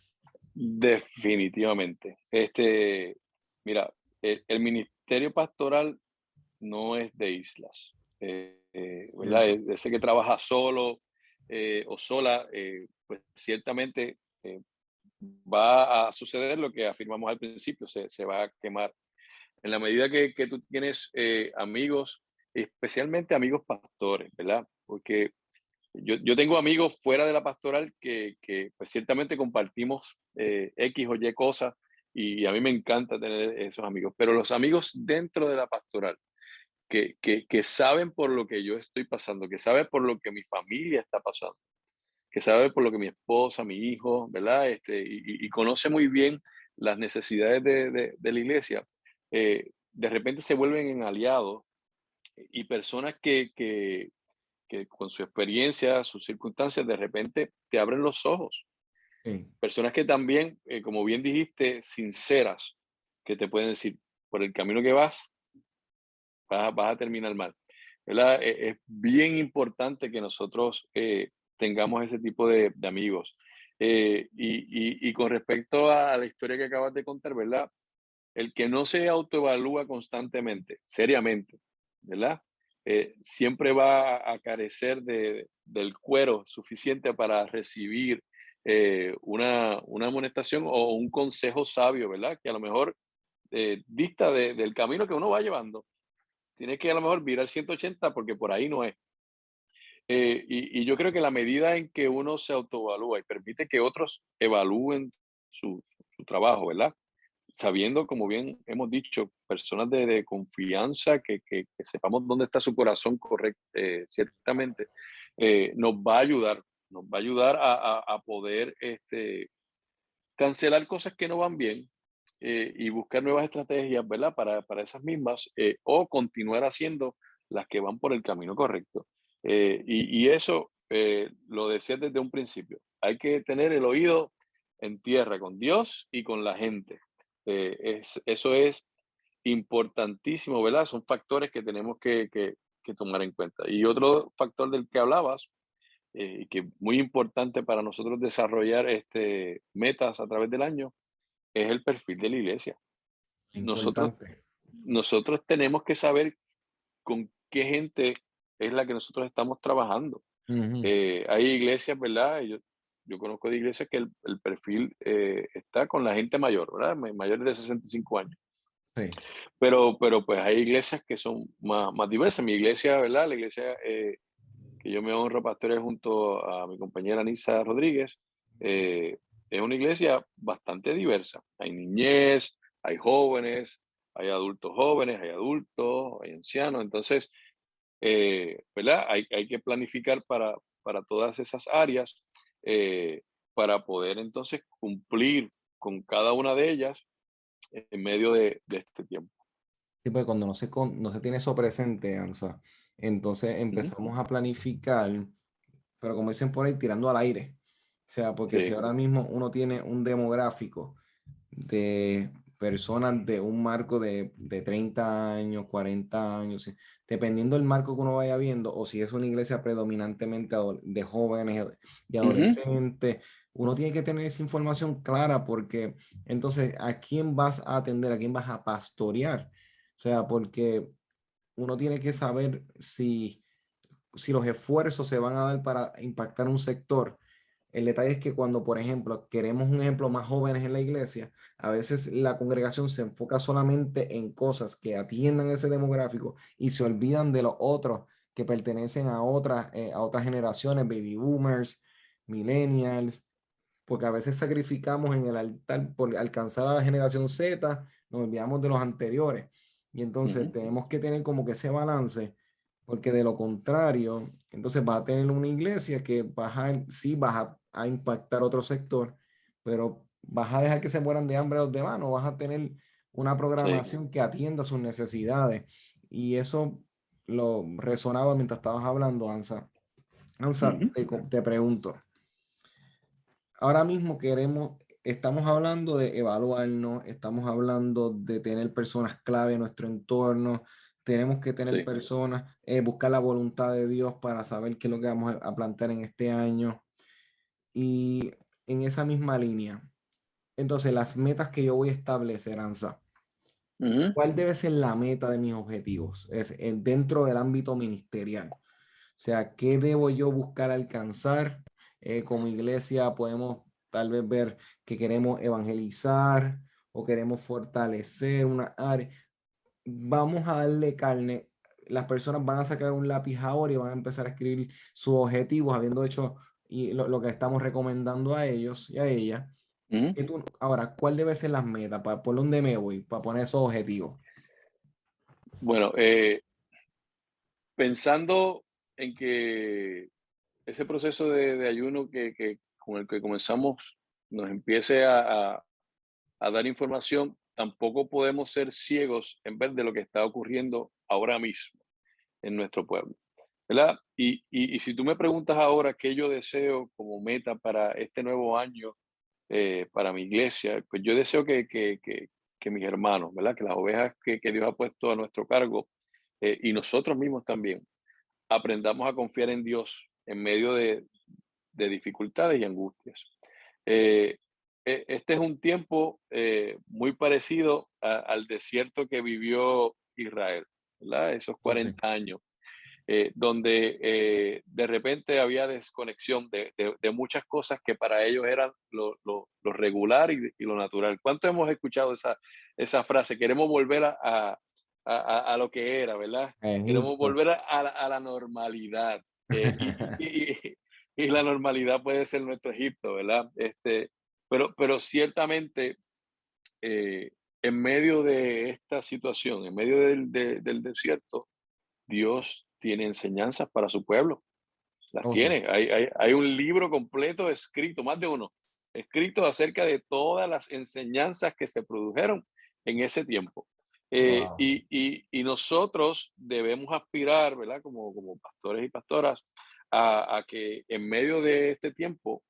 Speaker 3: Definitivamente. Mira, el ministerio pastoral no es de islas, ¿verdad?
Speaker 2: Cierto.
Speaker 3: Ese que trabaja solo o sola, pues ciertamente va a suceder lo que afirmamos al principio, se va a quemar. En la medida que tú tienes amigos, especialmente amigos pastores, ¿verdad? Porque yo tengo amigos fuera de la pastoral que pues ciertamente compartimos X o Y cosas y a mí me encanta tener esos amigos, pero los amigos dentro de la pastoral que saben por lo que yo estoy pasando, que saben por lo que mi familia está pasando, que saben por lo que mi esposa, mi hijo, ¿verdad? Y conoce muy bien las necesidades de la iglesia, de repente se vuelven en aliados y personas que con su experiencia, sus circunstancias, de repente te abren los ojos.
Speaker 2: Sí.
Speaker 3: Personas que también, como bien dijiste, sinceras, que te pueden decir, por el camino que vas a terminar mal. ¿Verdad? Es bien importante que nosotros tengamos ese tipo de amigos. Y con respecto a la historia que acabas de contar, ¿verdad? El que no se autoevalúa constantemente, seriamente, ¿verdad? Siempre va a carecer del cuero suficiente para recibir una amonestación o un consejo sabio, ¿verdad? Que a lo mejor dista del camino que uno va llevando. Tiene que a lo mejor virar 180 porque por ahí no es. Y yo creo que la medida en que uno se autoevalúa y permite que otros evalúen su trabajo, ¿verdad? Sabiendo, como bien hemos dicho, personas de confianza, que sepamos dónde está su corazón correcto, ciertamente, nos va a ayudar a poder cancelar cosas que no van bien y buscar nuevas estrategias, ¿verdad? Para esas mismas, o continuar haciendo las que van por el camino correcto. Y eso lo decía desde un principio. Hay que tener el oído en tierra con Dios y con la gente. Eso es importantísimo, ¿verdad? Son factores que tenemos que tomar en cuenta. Y otro factor del que hablabas, y que es muy importante para nosotros desarrollar metas a través del año, es el perfil de la iglesia. Nosotros,
Speaker 2: Importante.
Speaker 3: nosotros tenemos que saber con qué gente es la que nosotros estamos trabajando.
Speaker 2: Ujú.
Speaker 3: Hay iglesias, ¿verdad? Yo conozco de iglesias que el perfil está con la gente mayor, ¿verdad? Mayores de 65 años.
Speaker 2: Sí.
Speaker 3: Pero pues hay iglesias que son más diversas. Mi iglesia, ¿verdad? La iglesia que yo me honro pastorear junto a mi compañera Nisa Rodríguez, es una iglesia bastante diversa. Hay niñez, hay jóvenes, hay adultos jóvenes, hay adultos, hay ancianos. Entonces, ¿verdad? Hay que planificar para todas esas áreas para poder entonces cumplir con cada una de ellas en medio de este tiempo.
Speaker 2: Sí, pues cuando no se tiene eso presente, Ansa, entonces
Speaker 3: Ujú.
Speaker 2: empezamos a planificar, pero como dicen por ahí, tirando al aire. O sea, porque si
Speaker 3: Sí.
Speaker 2: ahora mismo uno tiene un demográfico de personas de un marco de 30 años, 40 años, sí, dependiendo del marco que uno vaya viendo, o si es una iglesia predominantemente de jóvenes, de
Speaker 3: Ujú.
Speaker 2: adolescentes, uno tiene que tener esa información clara porque entonces, ¿a quién vas a atender? ¿A quién vas a pastorear? O sea, porque uno tiene que saber si los esfuerzos se van a dar para impactar un sector. El detalle es que cuando, por ejemplo, queremos un ejemplo más jóvenes en la iglesia, a veces la congregación se enfoca solamente en cosas que atiendan ese demográfico y se olvidan de los otros que pertenecen a otras generaciones, baby boomers, millennials, porque a veces sacrificamos en el altar por alcanzar a la generación Z, nos olvidamos de los anteriores. Y entonces
Speaker 3: Ujú.
Speaker 2: tenemos que tener como que ese balance, porque de lo contrario, entonces vas a tener una iglesia que sí vas a impactar otro sector, pero vas a dejar que se mueran de hambre los demás, no vas a tener una
Speaker 3: Sí.
Speaker 2: programación que atienda sus necesidades. Y eso lo resonaba mientras estabas hablando, Ansa. Ansa,
Speaker 3: Ujú.
Speaker 2: te pregunto, ahora mismo estamos hablando de evaluarnos, estamos hablando de tener personas clave en nuestro entorno, tenemos que tener
Speaker 3: Sí.
Speaker 2: personas, buscar la voluntad de Dios para saber qué es lo que vamos a plantear en este año. Y en esa misma línea, entonces las metas que yo voy a establecer, Ansa,
Speaker 3: Ujú.
Speaker 2: ¿cuál debe ser la meta de mis objetivos? Dentro del ámbito ministerial. O sea, ¿qué debo yo buscar alcanzar? Como iglesia podemos tal vez ver que queremos evangelizar o queremos fortalecer una área. Vamos a darle carne. Las personas van a sacar un lápiz ahora y van a empezar a escribir sus objetivos, habiendo hecho lo que estamos recomendando a ellos y a ella.
Speaker 3: Ujú.
Speaker 2: Ahora, ¿cuál debe ser las metas? ¿Por dónde me voy? Para poner esos objetivos.
Speaker 3: Bueno, pensando en que ese proceso de ayuno con el que comenzamos nos empiece a dar información, tampoco podemos ser ciegos en ver de lo que está ocurriendo ahora mismo en nuestro pueblo, ¿verdad? Y si tú me preguntas ahora qué yo deseo como meta para este nuevo año, para mi iglesia, pues yo deseo que mis hermanos, ¿verdad? Que las ovejas que Dios ha puesto a nuestro cargo, y nosotros mismos también, aprendamos a confiar en Dios en medio de dificultades y angustias. Eh, este es un tiempo muy parecido al desierto que vivió Israel, ¿verdad? Esos
Speaker 2: Oh, sí.
Speaker 3: 40 años, donde de repente había desconexión de muchas cosas que para ellos eran lo regular y lo natural. ¿Cuánto hemos escuchado esa frase? Queremos volver a lo que era, ¿verdad? Queremos
Speaker 2: Egipto.
Speaker 3: volver a la normalidad. Y la normalidad puede ser nuestro Egipto, ¿verdad? Pero ciertamente, en medio de esta situación, en medio del desierto, Dios tiene enseñanzas para su pueblo, las
Speaker 2: Oh, sí.
Speaker 3: tiene. Hay un libro completo escrito, más de uno, escrito acerca de todas las enseñanzas que se produjeron en ese tiempo.
Speaker 2: Wow.
Speaker 3: Y nosotros debemos aspirar, ¿verdad? Como pastores y pastoras, a que en medio de este tiempo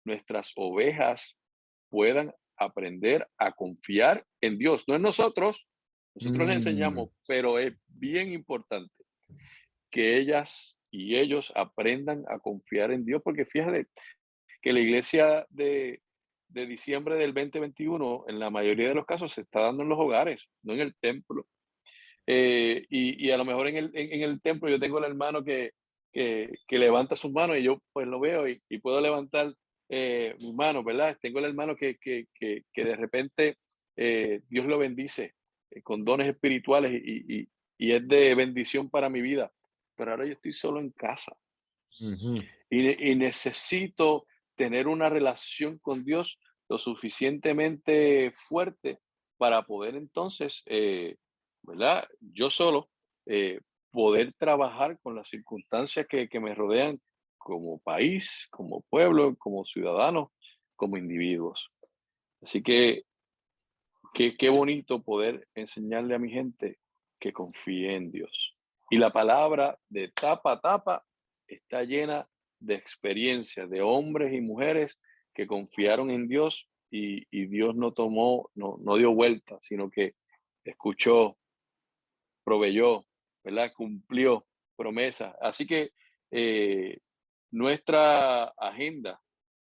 Speaker 3: nuestras ovejas puedan aprender a confiar en Dios, no en nosotros. Nosotros les
Speaker 2: Mm,
Speaker 3: enseñamos, pero es bien importante que ellas y ellos aprendan a confiar en Dios, porque fíjate que la iglesia de diciembre del 2021, en la mayoría de los casos, se está dando en los hogares, no en el templo. Y a lo mejor en el templo yo tengo el hermano que levanta sus manos y yo pues lo veo y puedo levantar mis manos, ¿verdad? Tengo el hermano que de repente Dios lo bendice con dones espirituales y es de bendición para mi vida. Pero ahora yo estoy solo en casa
Speaker 2: ujú.
Speaker 3: y necesito tener una relación con Dios lo suficientemente fuerte para poder entonces, ¿verdad? Yo solo poder trabajar con las circunstancias que me rodean como país, como pueblo, como ciudadanos, como individuos. Así que qué bonito poder enseñarle a mi gente que confíe en Dios. Y la palabra de tapa a tapa está llena de experiencias de hombres y mujeres que confiaron en Dios y Dios no dio vuelta, sino que escuchó, proveyó, ¿verdad? Cumplió promesas. Así que eh, nuestra agenda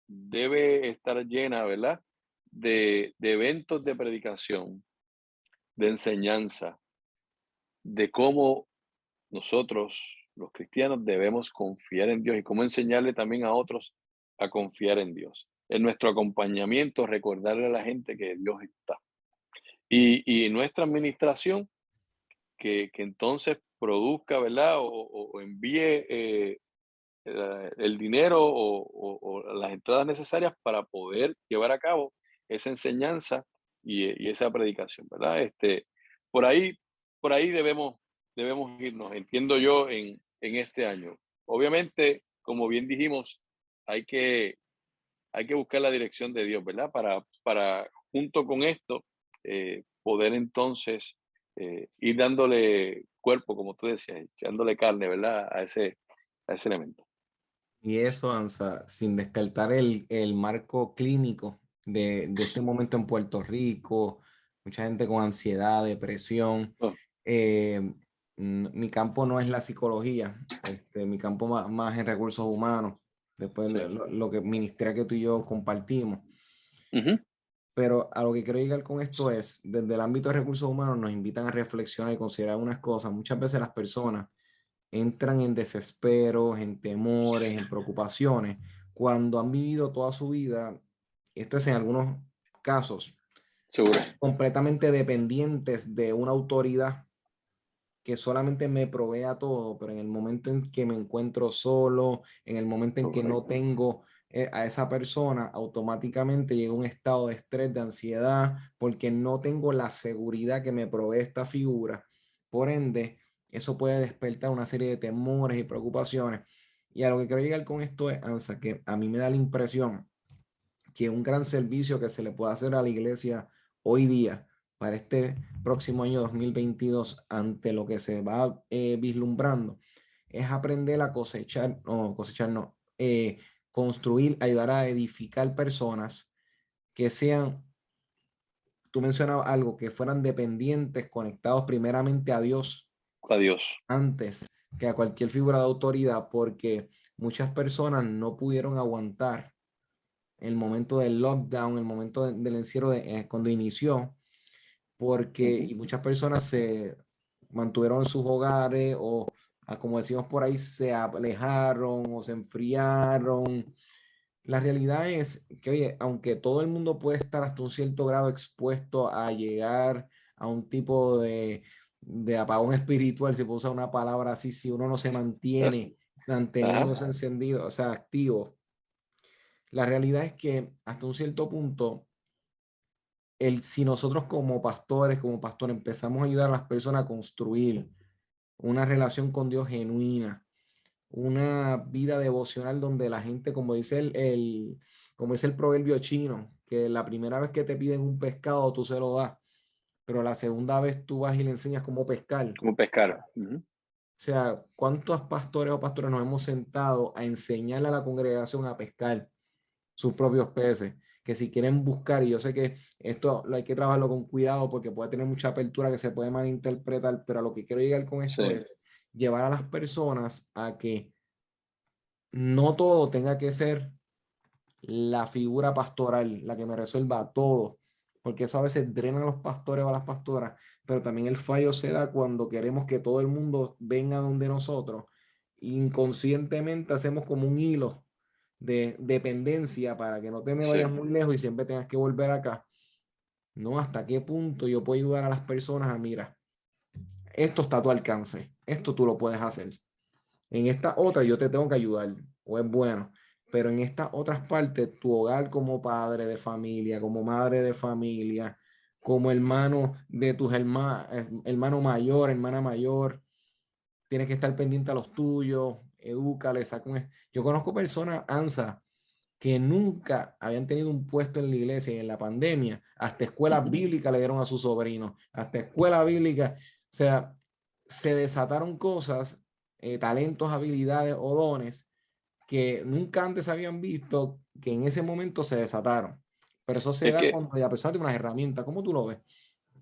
Speaker 3: debe estar llena, ¿verdad? De eventos de predicación, de enseñanza, de cómo nosotros, los cristianos, debemos confiar en Dios y cómo enseñarle también a otros a confiar en Dios. En nuestro acompañamiento, recordarle a la gente que Dios está. Y en nuestra administración, que entonces produzca, ¿verdad? O envíe el dinero o las entradas necesarias para poder llevar a cabo esa enseñanza y esa predicación, ¿verdad? Por ahí, por ahí debemos debemos irnos, entiendo yo, en este año. Obviamente, como bien dijimos, hay que, hay que buscar la dirección de Dios, ¿verdad? Para junto con esto, poder entonces ir dándole cuerpo, como tú decías, echándole carne, ¿verdad? A ese elemento.
Speaker 2: Y eso, Ansa, sin descartar el marco clínico de este momento en Puerto Rico, mucha gente con ansiedad, depresión.
Speaker 3: Oh,
Speaker 2: eh, Mi campo no es la psicología, mi campo más en recursos humanos, después
Speaker 3: sí.
Speaker 2: lo que ministerial que tú y yo compartimos.
Speaker 3: Ujú.
Speaker 2: Pero a lo que quiero llegar con esto es, desde el ámbito de recursos humanos nos invitan a reflexionar y considerar unas cosas. Muchas veces las personas entran en desesperos, en temores, en preocupaciones, cuando han vivido toda su vida, esto es en algunos casos,
Speaker 3: Seguro.
Speaker 2: completamente dependientes de una autoridad que solamente me provea todo, pero en el momento en que me encuentro solo, en el momento en que no
Speaker 3: Correcto.
Speaker 2: tengo a esa persona, automáticamente llega un estado de estrés, de ansiedad, porque no tengo la seguridad que me provee esta figura. Por ende, eso puede despertar una serie de temores y preocupaciones. Y a lo que quiero llegar con esto es, Ansa, que a mí me da la impresión que un gran servicio que se le puede hacer a la iglesia hoy día para este próximo año 2022 ante lo que se va vislumbrando es aprender a cosechar no, construir, ayudar a edificar personas que sean, tú mencionabas algo, que fueran dependientes, conectados primeramente a Dios
Speaker 3: Adiós.
Speaker 2: antes que a cualquier figura de autoridad, porque muchas personas no pudieron aguantar el momento del lockdown, el momento del encierro cuando inició, porque
Speaker 3: Ujú.
Speaker 2: y muchas personas se mantuvieron en sus hogares o, como decimos por ahí, se alejaron o se enfriaron. La realidad es que, oye, aunque todo el mundo puede estar hasta un cierto grado expuesto a llegar a un tipo de apagón espiritual, si puedo usar una palabra así, si uno no se mantiene
Speaker 3: Ajá.
Speaker 2: manteniéndose encendido, o sea, activo. La realidad es que hasta un cierto punto, si nosotros como pastores, empezamos a ayudar a las personas a construir una relación con Dios genuina, una vida devocional donde la gente, como dice como dice el proverbio chino, que la primera vez que te piden un pescado, tú se lo das, pero la segunda vez tú vas y le enseñas cómo pescar.
Speaker 3: Como pescar. Ujú.
Speaker 2: O sea, ¿cuántos pastores o pastoras nos hemos sentado a enseñarle a la congregación a pescar sus propios peces? Que si quieren buscar, y yo sé que esto lo hay que trabajarlo con cuidado porque puede tener mucha apertura que se puede malinterpretar, pero a lo que quiero llegar con esto
Speaker 3: Sí.
Speaker 2: es llevar a las personas a que no todo tenga que ser la figura pastoral, la que me resuelva todo, porque eso a veces drena a los pastores o a las pastoras, pero también el fallo se da cuando queremos que todo el mundo venga donde nosotros. Inconscientemente hacemos como un hilo de dependencia para que no te me vayas
Speaker 3: Sí.
Speaker 2: muy lejos y siempre tengas que volver acá. No, hasta qué punto yo puedo ayudar a las personas a, mira, esto está a tu alcance, esto tú lo puedes hacer. En esta otra yo te tengo que ayudar, o es bueno, pero en estas otras partes, tu hogar como padre de familia, como madre de familia, como hermano de tus hermano mayor, hermana mayor, tienes que estar pendiente a los tuyos, edúcales, Yo conozco personas, Ansa, que nunca habían tenido un puesto en la iglesia y en la pandemia, hasta escuelas
Speaker 3: Ujú.
Speaker 2: bíblicas le dieron a sus sobrinos, hasta escuela bíblica, o sea, se desataron cosas, talentos, habilidades o dones que nunca antes habían visto, que en ese momento se desataron. Pero eso se
Speaker 3: Es
Speaker 2: da
Speaker 3: que
Speaker 2: cuando, a pesar de unas herramientas, ¿cómo tú lo ves?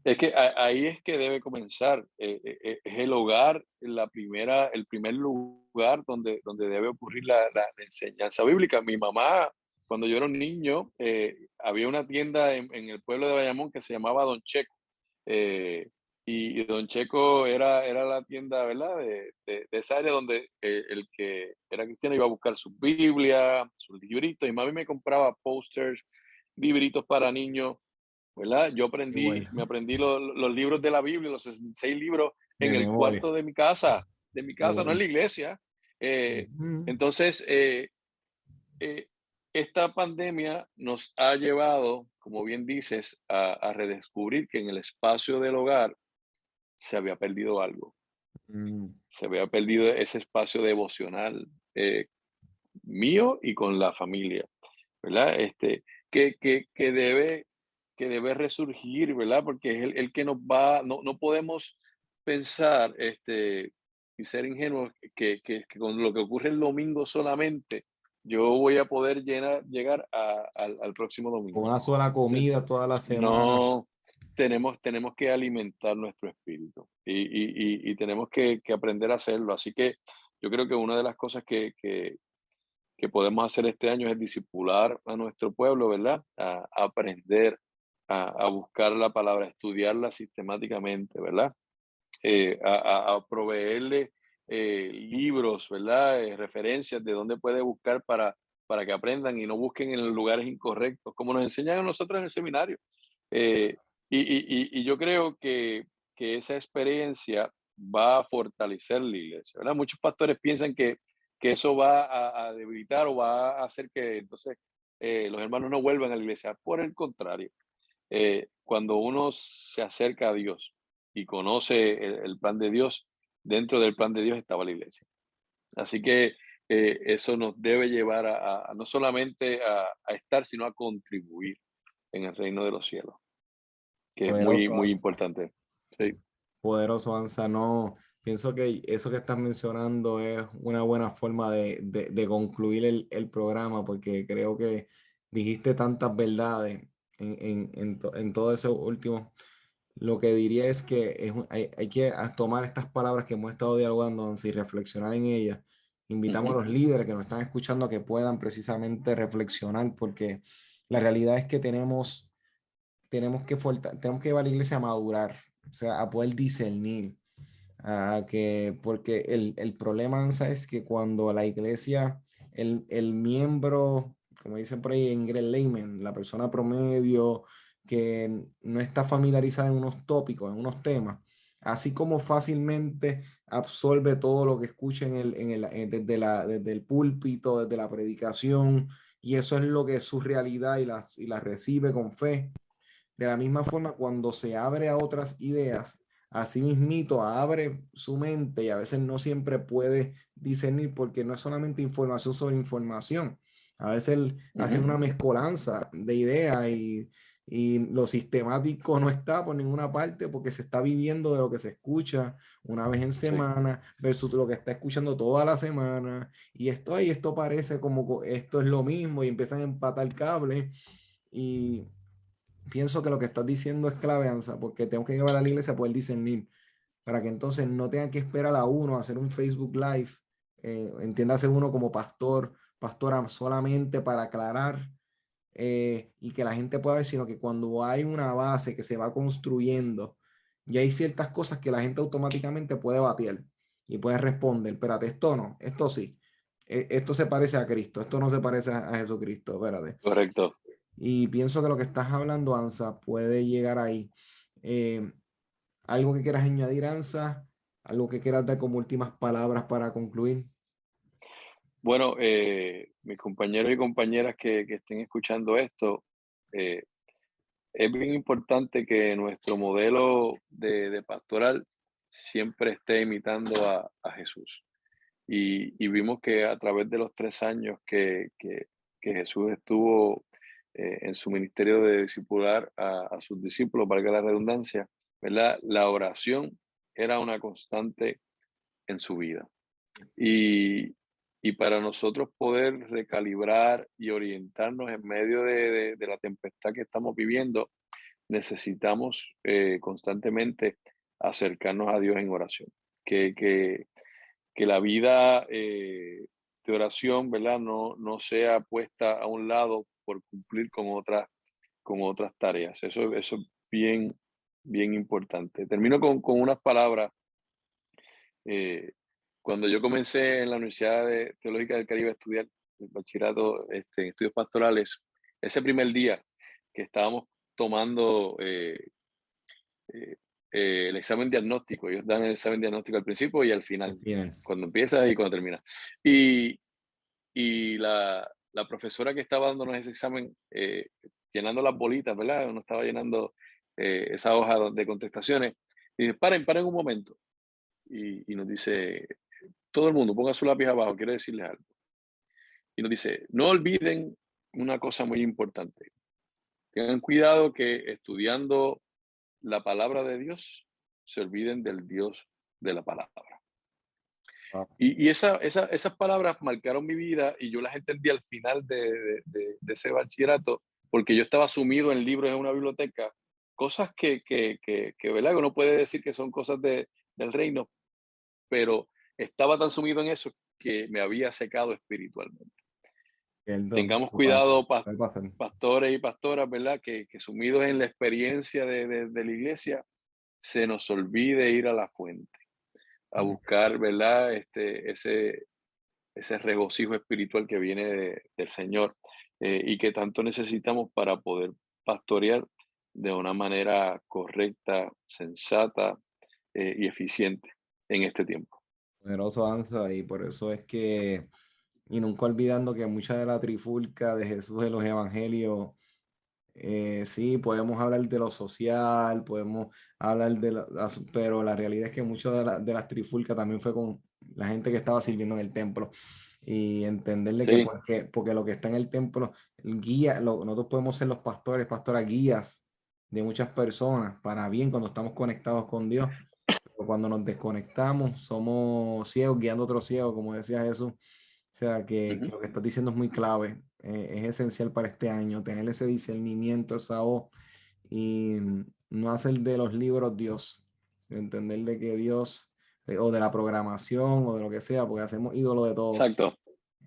Speaker 3: Es que ahí es que debe comenzar. Es el hogar el primer lugar donde debe ocurrir la enseñanza bíblica. Mi mamá, cuando yo era un niño, había una tienda en el pueblo de Bayamón que se llamaba Don Checo. eh, y Don Checo era la tienda, ¿verdad? De esa área donde el que era cristiano iba a buscar su Biblia, sus libritos, y mami me compraba posters, libritos para niños, ¿verdad?
Speaker 2: Qué bueno.
Speaker 3: Me aprendí los libros de la Biblia, los 66 libros
Speaker 2: De
Speaker 3: en el
Speaker 2: memoria.
Speaker 3: cuarto de mi
Speaker 2: Qué
Speaker 3: casa, no en
Speaker 2: bueno.
Speaker 3: la iglesia.
Speaker 2: Ujú.
Speaker 3: Entonces, eh, esta pandemia nos ha llevado, como bien dices, a redescubrir que en el espacio del hogar se había perdido algo. Se había perdido ese espacio devocional mío y con la familia, ¿verdad? Que debe resurgir, ¿verdad? Porque es el que nos va, no podemos pensar y ser ingenuos que con lo que ocurre el domingo solamente yo voy a poder llegar al próximo
Speaker 2: Con
Speaker 3: domingo.
Speaker 2: una sola comida toda la semana.
Speaker 3: No, tenemos que alimentar nuestro espíritu y tenemos que aprender a hacerlo. Así que yo creo que una de las cosas que podemos hacer este año es discipular a nuestro pueblo, ¿verdad? A aprender, a buscar la palabra, a estudiarla sistemáticamente, ¿verdad? A proveerle libros, ¿verdad? Referencias de dónde puede buscar para que aprendan y no busquen en los lugares incorrectos, como nos enseñan a nosotros en el seminario. Eh, y yo creo que esa experiencia va a fortalecer la iglesia, ¿verdad? Muchos pastores piensan que eso va a debilitar o va a hacer que entonces los hermanos no vuelvan a la iglesia. Por el contrario, cuando uno se acerca a Dios y conoce el plan de Dios, dentro del plan de Dios estaba la iglesia. Así que eso nos debe llevar a no solamente a estar, sino a contribuir en el reino de los cielos, que es muy,
Speaker 2: Poderoso,
Speaker 3: muy
Speaker 2: Ansa.
Speaker 3: importante. Sí.
Speaker 2: Poderoso, Ansa. No, pienso que eso que estás mencionando es una buena forma de concluir el programa, porque creo que dijiste tantas verdades en todo ese último. Lo que diría es que hay que tomar estas palabras que hemos estado dialogando, Ansa, y reflexionar en ellas. Invitamos a
Speaker 3: Ujú,
Speaker 2: los líderes que nos están escuchando a que puedan precisamente reflexionar, porque la realidad es que tenemos que llevar a la iglesia a madurar, o sea, a poder discernir, porque el problema, Ansa, es que cuando la iglesia, el miembro, como dicen por ahí en inglés, layman, la persona promedio que no está familiarizada en unos tópicos, en unos temas, así como fácilmente absorbe todo lo que escucha desde el púlpito, desde la predicación, y eso es lo que es su realidad y la recibe con fe. De la misma forma, cuando se abre a otras ideas, así mismito abre su mente y a veces no siempre puede discernir porque no es solamente información sobre información. A veces hacen
Speaker 3: ujú.
Speaker 2: una mezcolanza de ideas y lo sistemático no está por ninguna parte porque se está viviendo de lo que se escucha una vez en
Speaker 3: Sí.
Speaker 2: semana versus lo que está escuchando toda la semana. Y esto parece como esto es lo mismo y empiezan a empatar cables y pienso que lo que estás diciendo es clave, Ansa, porque tengo que llevar a la iglesia a poder discernir, para que entonces no tengan que esperar a uno a hacer un Facebook Live, entiéndase uno como pastor, pastora solamente para aclarar y que la gente pueda ver, sino que cuando hay una base que se va construyendo, ya hay ciertas cosas que la gente automáticamente puede batir y puede responder, espérate, esto no, esto sí, esto se parece a Cristo, esto no se parece a Jesucristo, espérate.
Speaker 3: Correcto.
Speaker 2: Y pienso que lo que estás hablando, Ansa, puede llegar ahí. Eh, ¿Algo que quieras añadir, Ansa? ¿Algo que quieras dar como últimas palabras para concluir?
Speaker 3: Bueno, mis compañeros y compañeras que estén escuchando esto, eh, es bien importante que nuestro modelo de pastoral siempre esté imitando a Jesús. Y vimos que a través de los 3 años que Jesús estuvo en su ministerio de discipular a sus discípulos, valga la redundancia, ¿verdad? La oración era una constante en su vida. Y, y para nosotros poder recalibrar y orientarnos en medio de la tempestad que estamos viviendo, necesitamos constantemente acercarnos a Dios en oración. Que, que, que la vida de oración, ¿verdad? No sea puesta a un lado por cumplir con otras tareas. Eso es bien, bien importante. Termino con unas palabras. Cuando yo comencé en la Teológica del Caribe a estudiar el bachillerato en estudios pastorales, ese primer día que estábamos tomando eh, el examen diagnóstico. Ellos dan el examen diagnóstico al principio y al final,
Speaker 2: Bien.
Speaker 3: cuando empieza y cuando termina. Y la profesora que estaba dándonos ese examen, llenando las bolitas, ¿verdad? Uno estaba llenando esa hoja de contestaciones. Y dice, paren un momento. y nos dice, todo el mundo ponga su lápiz abajo, quiero decirles algo. Y nos dice, no olviden una cosa muy importante. Tengan cuidado que estudiando la palabra de Dios, se olviden del Dios de la palabra. Y esas palabras marcaron mi vida y yo las entendí al final de ese bachillerato, porque yo estaba sumido en libros en una biblioteca, cosas que ¿verdad? Uno puede decir que son cosas del reino, pero estaba tan sumido en eso que me había secado espiritualmente. Tengamos cuidado, pastores y pastoras, ¿verdad? Que sumidos en la experiencia de la iglesia, se nos olvide ir a la fuente, a buscar, ¿verdad? Ese regocijo espiritual que viene del Señor y que tanto necesitamos para poder pastorear de una manera correcta, sensata y eficiente en este tiempo.
Speaker 2: Poderoso, Ansa, y por eso es que, y nunca olvidando que mucha de la trifulca de Jesús en los evangelios, sí, podemos hablar de lo social, podemos hablar pero la realidad es que mucho de las trifulcas también fue con la gente que estaba sirviendo en el templo, y entenderle
Speaker 3: Sí.
Speaker 2: porque lo que está en el templo, nosotros podemos ser los pastores, pastoras, guías de muchas personas para bien cuando estamos conectados con Dios. Cuando nos desconectamos, somos ciegos guiando a otros ciegos, como decía Jesús. O sea, que lo que estás diciendo es muy clave, es esencial para este año, tener ese discernimiento, esa voz, y no hacer de los libros Dios, entender de que Dios, o de la programación, o de lo que sea, porque hacemos ídolo de todo.
Speaker 3: Exacto.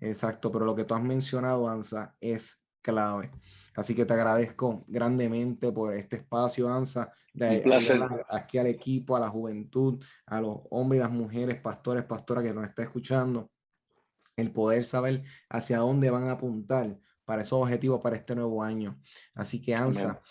Speaker 2: Exacto, pero lo que tú has mencionado, Ansa, es clave. Así que te agradezco grandemente por este espacio, Ansa,
Speaker 3: Un placer.
Speaker 2: aquí al equipo, a la juventud, a los hombres y las mujeres, pastores, pastoras que nos está escuchando, el poder saber hacia dónde van a apuntar para esos objetivos para este nuevo año. Así que, Ansa,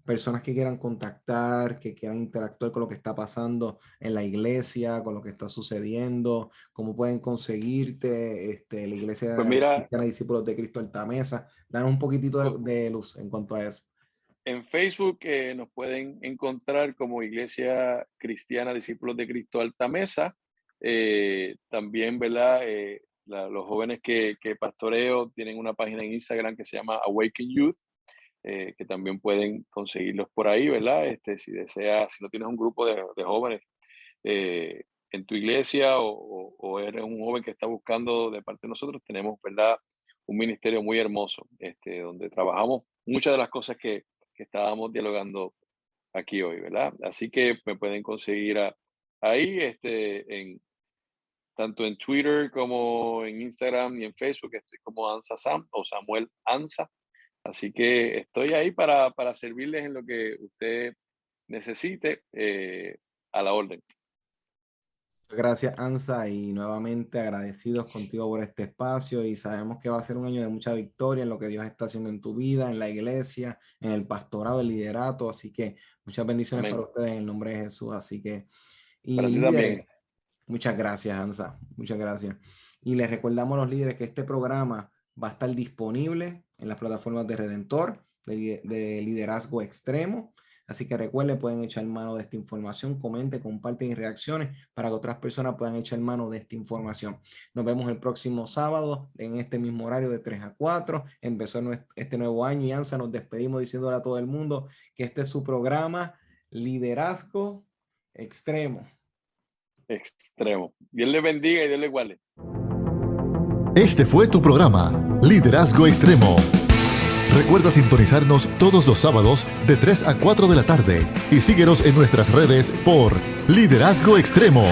Speaker 2: personas que quieran contactar, que quieran interactuar con lo que está pasando en la iglesia, con lo que está sucediendo, cómo pueden conseguirte, la iglesia Cristiana Discípulos de Cristo Altamesa. Danos un poquitito de luz en cuanto a eso.
Speaker 3: En Facebook nos pueden encontrar como Iglesia Cristiana Discípulos de Cristo Altamesa. También, ¿verdad? Los jóvenes que pastoreo tienen una página en Instagram que se llama Awaken Youth, que también pueden conseguirlos por ahí, ¿verdad? Si deseas, si no tienes un grupo de jóvenes en tu iglesia o eres un joven que está buscando de parte de nosotros, tenemos, ¿verdad? Un ministerio muy hermoso, donde trabajamos muchas de las cosas que estábamos dialogando aquí hoy, ¿verdad? Así que me pueden conseguir ahí, tanto en Twitter como en Instagram y en Facebook, estoy como Ansa Sam o Samuel Ansa. Así que estoy ahí para servirles en lo que usted necesite, a la orden.
Speaker 2: Gracias, Ansa, y nuevamente agradecidos contigo por este espacio, y sabemos que va a ser un año de mucha victoria en lo que Dios está haciendo en tu vida, en la iglesia, en el pastorado, el liderato, así que muchas bendiciones Amén. Para ustedes en el nombre de Jesús, así que
Speaker 3: para ti también.
Speaker 2: Muchas gracias, Ansa, muchas gracias. Y les recordamos a los líderes que este programa va a estar disponible en las plataformas de Redentor, de Liderazgo Extremo. Así que recuerden, pueden echar mano de esta información, comenten, comparten y reaccionen para que otras personas puedan echar mano de esta información. Nos vemos el próximo sábado en este mismo horario de 3 a 4. Empezó este nuevo año y Ansa, nos despedimos diciéndole a todo el mundo que este es su programa Liderazgo Extremo.
Speaker 3: Extremo. Dios les bendiga y Dios les guarde.
Speaker 1: Este fue tu programa Liderazgo Extremo. Recuerda sintonizarnos todos los sábados de 3 a 4 de la tarde y síguenos en nuestras redes por Liderazgo Extremo.